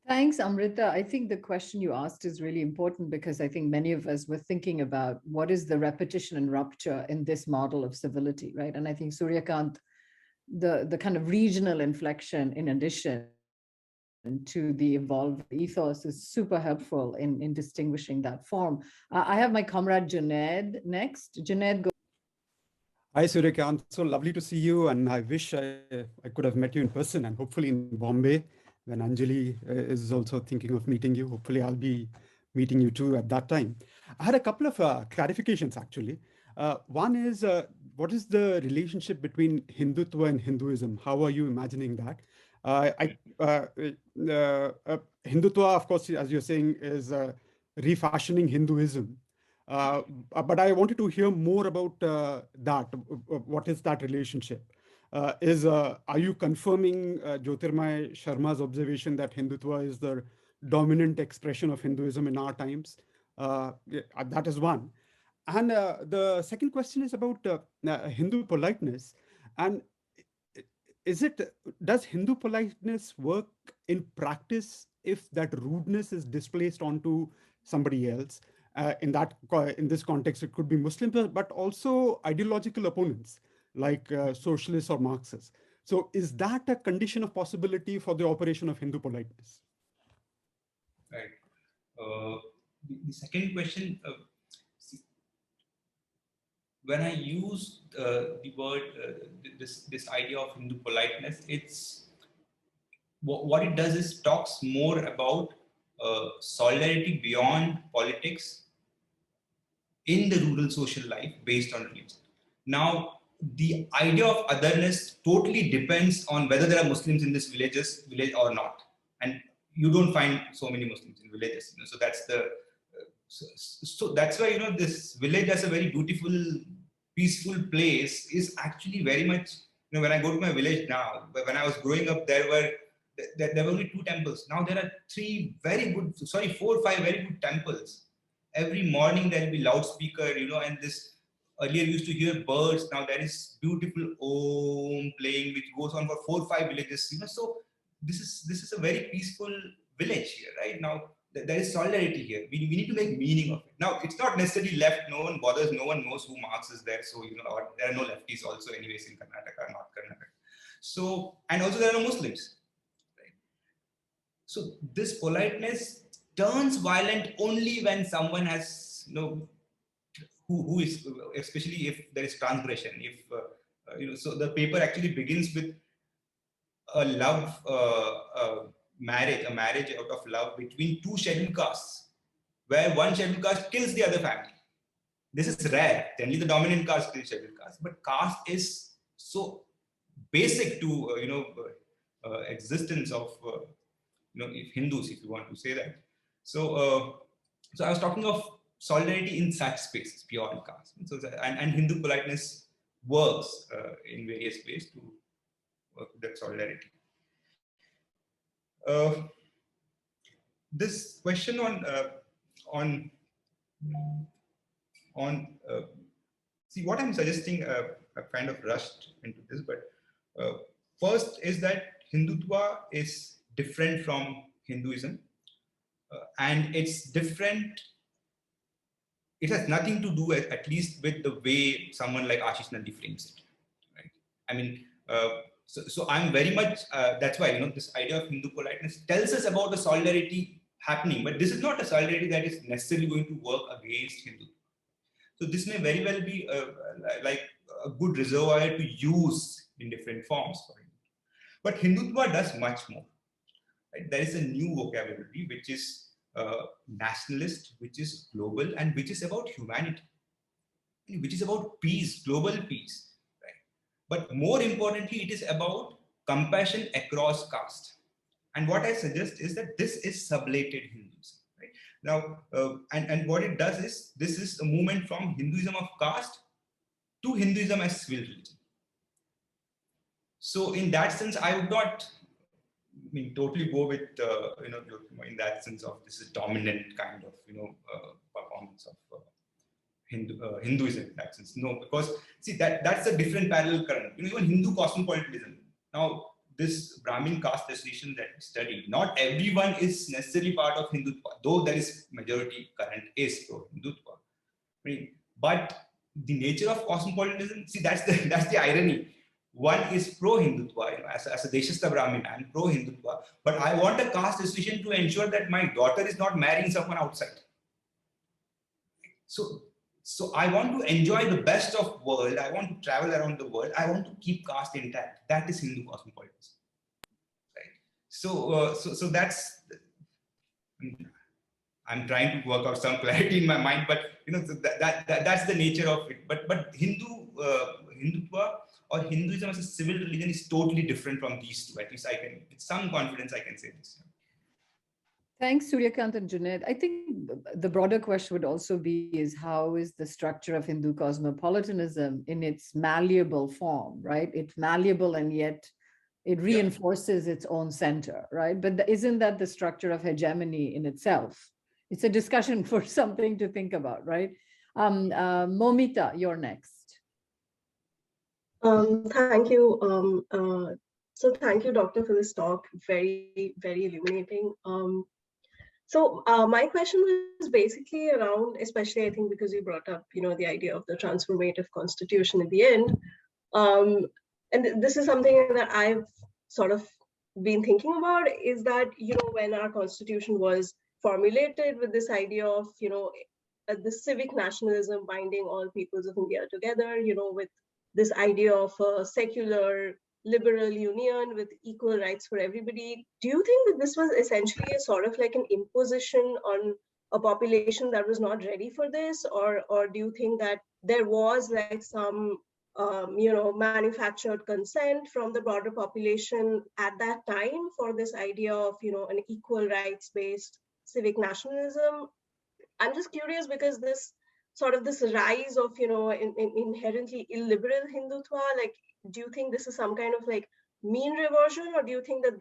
Thanks, Amrita. I think the question you asked is really important, because I think many of us were thinking about what is the repetition and rupture in this model of civility, right? And I think Suryakant, the kind of regional inflection in addition to the evolved ethos is super helpful in distinguishing that form. I have my comrade Junaid next. Junaid, go. Hi, Suryakant. So lovely to see you. And I wish I could have met you in person, and hopefully in Bombay, when Anjali is also thinking of meeting you. Hopefully I'll be meeting you too at that time. I had a couple of clarifications actually. One is, what is the relationship between Hindutva and Hinduism? How are you imagining that? Hindutva, of course, as you're saying, is refashioning Hinduism. But I wanted to hear more about that. What is that relationship? Are you confirming Jyotirmay Sharma's observation that Hindutva is the dominant expression of Hinduism in our times? That is one. And the second question is about Hindu politeness. And does Hindu politeness work in practice if that rudeness is displaced onto somebody else? In this context, it could be Muslims, but also ideological opponents like socialists or Marxists. So is that a condition of possibility for the operation of Hindu politeness? Right. The second question, when I use the word, this idea of Hindu politeness, it's what it does is talks more about solidarity beyond politics in the rural social life based on religion. Now, the idea of otherness totally depends on whether there are Muslims in this village or not, and you don't find so many Muslims in villages. So that's the so that's why this village as a very beautiful, peaceful place is actually very much. When I go to my village now, when I was growing up, there were only 2 temples. Now there are 4 or 5 very good temples. Every morning there will be loudspeaker, and this earlier we used to hear birds. Now there is beautiful Om playing, which goes on for 4 or 5 villages. So this is a very peaceful village here, right? Now there is solidarity here. We need to make meaning of it. Now it's not necessarily left. No one bothers. No one knows who Marx is there. So or there are no lefties also, anyways, in Karnataka, North Karnataka. So, and also there are no Muslims. So this politeness turns violent only when someone has, who is, especially if there is transgression. If so the paper actually begins with a love marriage, a marriage out of love between 2 scheduled castes, where one scheduled caste kills the other family. This is rare. Generally, the dominant caste kills scheduled caste, but caste is so basic to existence of. If Hindus, if you want to say that. So I was talking of solidarity in such spaces beyond caste. So and Hindu politeness works in various ways to work with that solidarity. This question on see, what I'm suggesting, I've kind of rushed into this, but first is that Hindutva is different from Hinduism, and it's different. It has nothing to do, at least, with the way someone like Ashish Nandi frames it. Right? I mean, so I'm very much. That's why this idea of Hindu politeness tells us about the solidarity happening, but this is not a solidarity that is necessarily going to work against Hindu. So this may very well be like a good reservoir to use in different forms for Hindu. But Hindutva does much more. Right? There is a new vocabulary which is nationalist, which is global, and which is about humanity, which is about peace, global peace. Right? But more importantly, it is about compassion across caste. And what I suggest is that this is sublated Hinduism. Right? Now, and what it does is, this is a movement from Hinduism of caste to Hinduism as civil religion. So in that sense, I would not totally go with in that sense of this is dominant kind of performance of Hinduism in that sense. No, because see that's a different parallel current. Even Hindu cosmopolitanism. Now this Brahmin caste association that we study, not everyone is necessarily part of Hindutva, though there is majority current is pro Hindutva. But the nature of cosmopolitanism, see that's the irony. One is pro-Hindutva, as a Deshastha Brahmin, I'm pro-Hindutva, but I want a caste association to ensure that my daughter is not marrying someone outside. So I want to enjoy the best of world. I want to travel around the world. I want to keep caste intact. That is Hindu cosmopolitanism, right? So that's I'm trying to work out some clarity in my mind, but that's the nature of it. But Hindutva or Hinduism as a civil religion is totally different from these two. At least I can, with some confidence, I can say this. Thanks, Suryakant and Junaid. I think the broader question would also be is how is the structure of Hindu cosmopolitanism in its malleable form, right? It's malleable and yet it reinforces its own center, right? But isn't that the structure of hegemony in itself? It's a discussion for something to think about, right? Momita, you're next. Thank you. So thank you, Doctor, for this talk. Very, very illuminating. So my question was basically around, especially I think because you brought up, the idea of the transformative constitution at the end. And this is something that I've sort of been thinking about, is that, when our constitution was formulated with this idea of, the civic nationalism binding all peoples of India together, with this idea of a secular liberal union with equal rights for everybody. Do you think that this was essentially a sort of like an imposition on a population that was not ready for this? Or do you think that there was like some, manufactured consent from the broader population at that time for this idea of, an equal rights-based civic nationalism? I'm just curious because this rise of, inherently illiberal Hindutva, like, do you think this is some kind of like mean reversion, or do you think that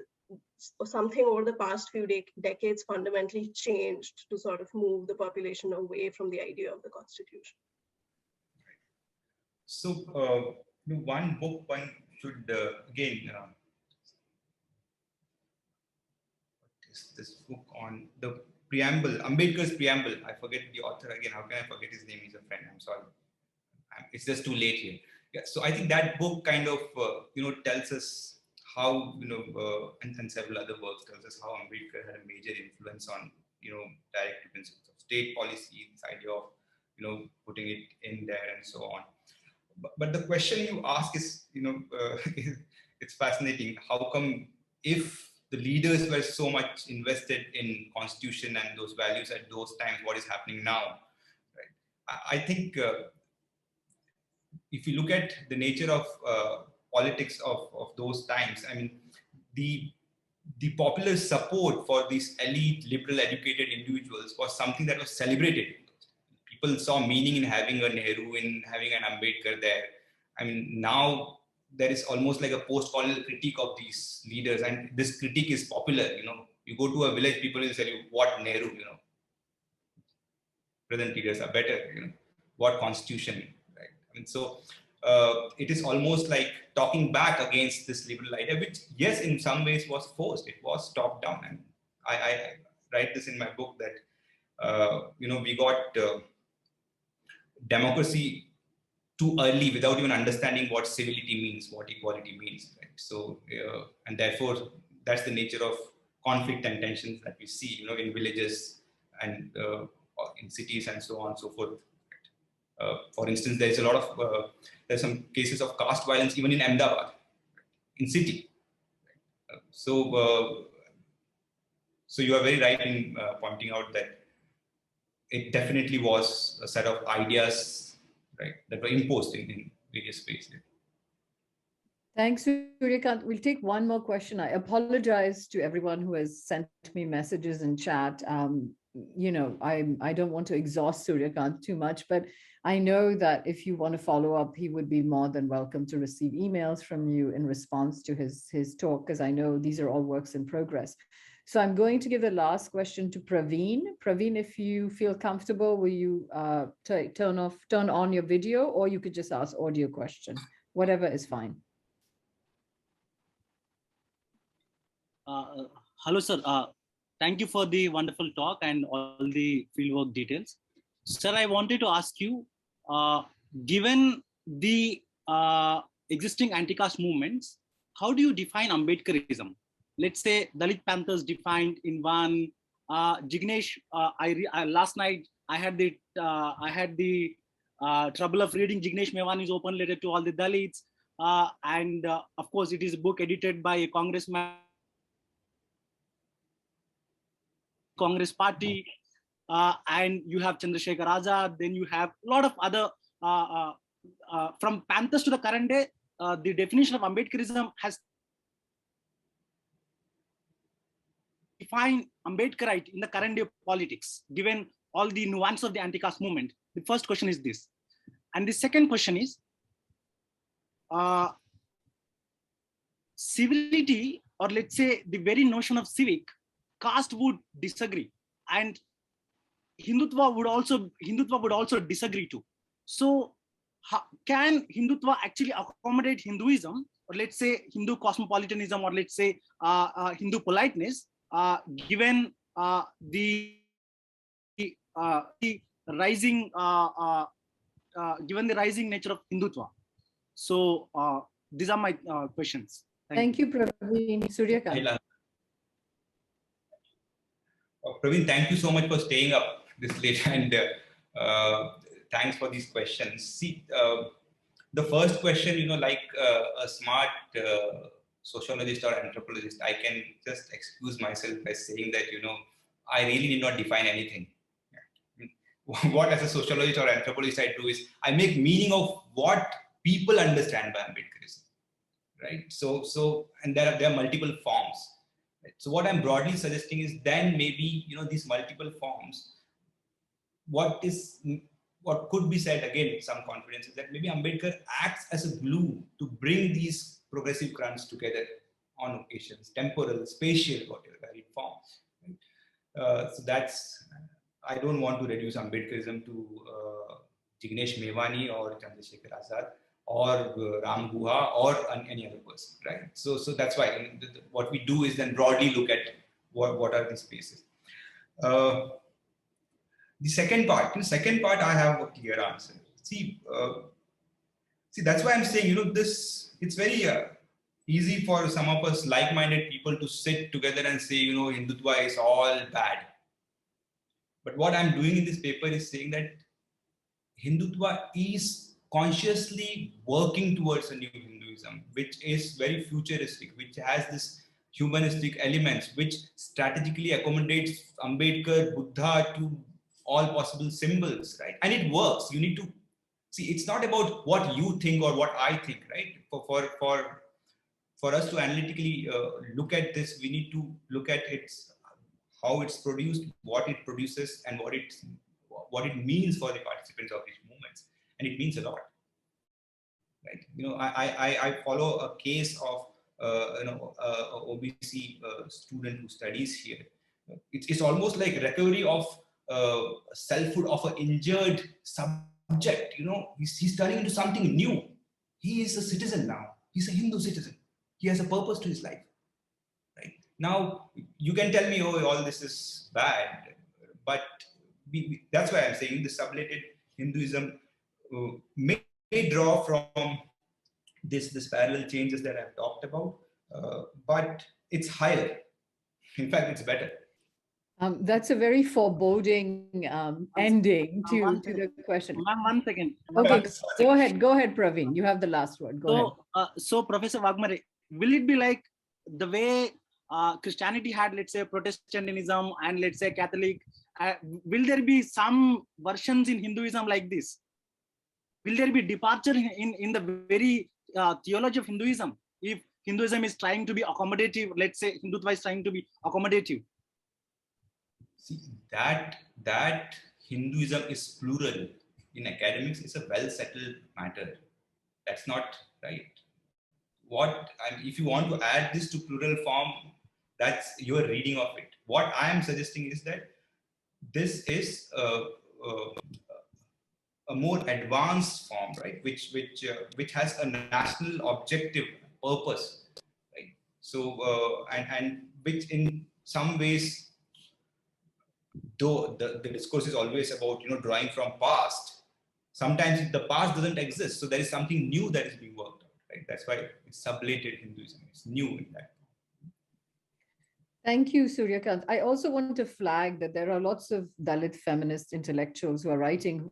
something over the past few decades fundamentally changed to sort of move the population away from the idea of the constitution? So, one book one should, again, what is this book on the preamble, Ambedkar's preamble? I forget the author again. How can I forget his name? He's a friend. I'm sorry. It's just too late here. Yeah, so I think that book kind of, tells us how, and several other works tells us how Ambedkar had a major influence on, directive principles of state policy, this idea of, putting it in there and so on. But the question you ask is, it's fascinating. How come if the leaders were so much invested in constitution and those values at those times, what is happening now? Right? I think if you look at the nature of politics of those times, I mean, the popular support for these elite, liberal, educated individuals was something that was celebrated. People saw meaning in having a Nehru, in having an Ambedkar there. I mean, now there is almost like a post-colonial critique of these leaders, and this critique is popular. You go to a village, people will tell you, what Nehru, present leaders are better, what constitution, right? I mean, so it is almost like talking back against this liberal idea, which, yes, in some ways was forced. It was top down, and I write this in my book that we got democracy too early without even understanding what civility means, what equality means. Right? So, and therefore, that's the nature of conflict and tensions that we see, in villages and in cities and so on and so forth. For instance, there's a lot of, there's some cases of caste violence even in Ahmedabad, in city. So you are very right in pointing out that it definitely was a set of ideas, right, that were imposed in various ways. Thanks, Suryakant. We'll take one more question. I apologize to everyone who has sent me messages in chat. I don't want to exhaust Suryakant too much, but I know that if you want to follow up, he would be more than welcome to receive emails from you in response to his talk, because I know these are all works in progress. So I'm going to give the last question to Praveen. Praveen, if you feel comfortable, will you turn on your video, or you could just ask audio question, whatever is fine. Hello, sir. Thank you for the wonderful talk and all the fieldwork details. Sir, I wanted to ask you, given the existing anti-caste movements, how do you define Ambedkarism? Let's say Dalit Panthers defined in one. Jignesh, last night I had the trouble of reading Jignesh Mewani's open letter to all the Dalits, and of course it is a book edited by a congressman, Congress party. and you have Chandrasekhar Azad, then you have a lot of other, from Panthers to the current day, the definition of Ambedkarism has defined Ambedkarite in the current day politics, given all the nuance of the anti-caste movement. The first question is this. And the second question is, civility, or let's say the very notion of civic, caste would disagree, and Hindutva would also disagree too. So can Hindutva actually accommodate Hinduism, or let's say Hindu cosmopolitanism, or let's say Hindu politeness, given the rising given the rising nature of Hindutva? So these are my questions. Thank you, Praveen. Suryakant. Praveen, thank you so much for staying up this late, and thanks for these questions. See, the first question, like a smart sociologist or anthropologist, I can just excuse myself by saying that, I really did not define anything. What as a sociologist or anthropologist I do is I make meaning of what people understand by Ambedkarism, right? So and there are multiple forms. Right? So what I'm broadly suggesting is then maybe, these multiple forms, what could be said again with some confidence is that maybe Ambedkar acts as a glue to bring these progressive currents together on occasions, temporal, spatial, whatever varied forms. Right? So that's, I don't want to reduce Ambedkarism to Jignesh Mevani or Chandrasekhar Azad or Ram Guha or any other person, right? So that's why what we do is then broadly look at what are these spaces. The second part, I have a clear answer. See, that's why I'm saying, it's very easy for some of us like-minded people to sit together and say, Hindutva is all bad. But what I'm doing in this paper is saying that Hindutva is consciously working towards a new Hinduism, which is very futuristic, which has this humanistic elements, which strategically accommodates Ambedkar, Buddha to all possible symbols, right? And it works. You need to see, it's not about what you think or what I think, right? For us to analytically look at this, we need to look at how it's produced, what it produces, and what it means for the participants of these movements. And it means a lot, right? I follow a case of a OBC student who studies here. It's almost like recovery of selfhood of an injured subject. He's turning into something new. He is a citizen now. He's a Hindu citizen. He has a purpose to his life. Right? Now, you can tell me, oh, all this is bad, but that's why I'm saying the sublated Hinduism may draw from this parallel changes that I've talked about, but it's higher. In fact, it's better. That's a very foreboding ending to the question. One second. Okay, go ahead, Praveen. You have the last word. Go ahead. So, Professor Waghmore, will it be like the way Christianity had, let's say, Protestantism and let's say Catholic? Will there be some versions in Hinduism like this? Will there be departure in the very theology of Hinduism? If Hinduism is trying to be accommodative, let's say Hindutva is trying to be accommodative. See, that Hinduism is plural in academics is a well-settled matter. That's not right. If you want to add this to plural form, that's your reading of it. What I am suggesting is that this is a more advanced form, right? Which has a national objective purpose, right? So and which in some ways, though the discourse is always about drawing from past, sometimes the past doesn't exist, so there is something new that is being worked out, right? That's why it's sublated Hinduism. It's new in that. Thank you, Suryakant. I also want to flag that there are lots of Dalit feminist intellectuals who are writing,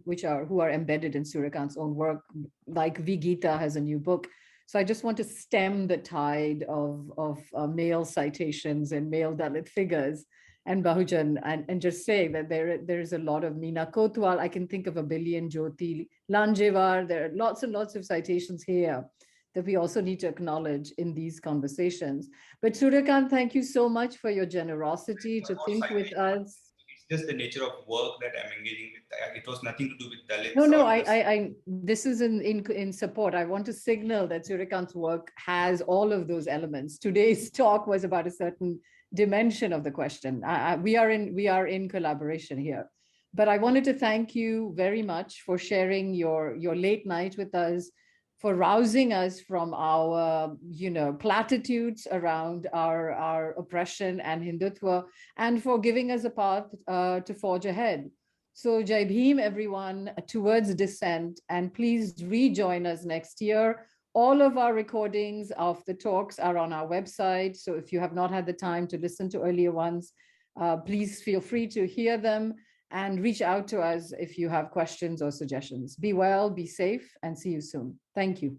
who are embedded in Suryakant's own work, like V. Geeta has a new book. So I just want to stem the tide of male citations and male Dalit figures and Bahujan, and just say that there is a lot of Meena Kotwal. I can think of a billion, Jyoti Lanjewar. There are lots and lots of citations here that we also need to acknowledge in these conversations. But Suryakant, thank you so much for your generosity to think with us. It's just the nature of work that I'm engaging with. It was nothing to do with Dalits. No, this is in support. I want to signal that Suryakant's work has all of those elements. Today's talk was about a certain dimension of the question. We are in collaboration here. But I wanted to thank you very much for sharing your late night with us, for rousing us from our platitudes around our oppression and Hindutva, and for giving us a path to forge ahead. So Jai Bhim, everyone, towards Dissent, and please rejoin us next year. All of our recordings of the talks are on our website. So if you have not had the time to listen to earlier ones, please feel free to hear them and reach out to us if you have questions or suggestions. Be well, be safe, and see you soon. Thank you.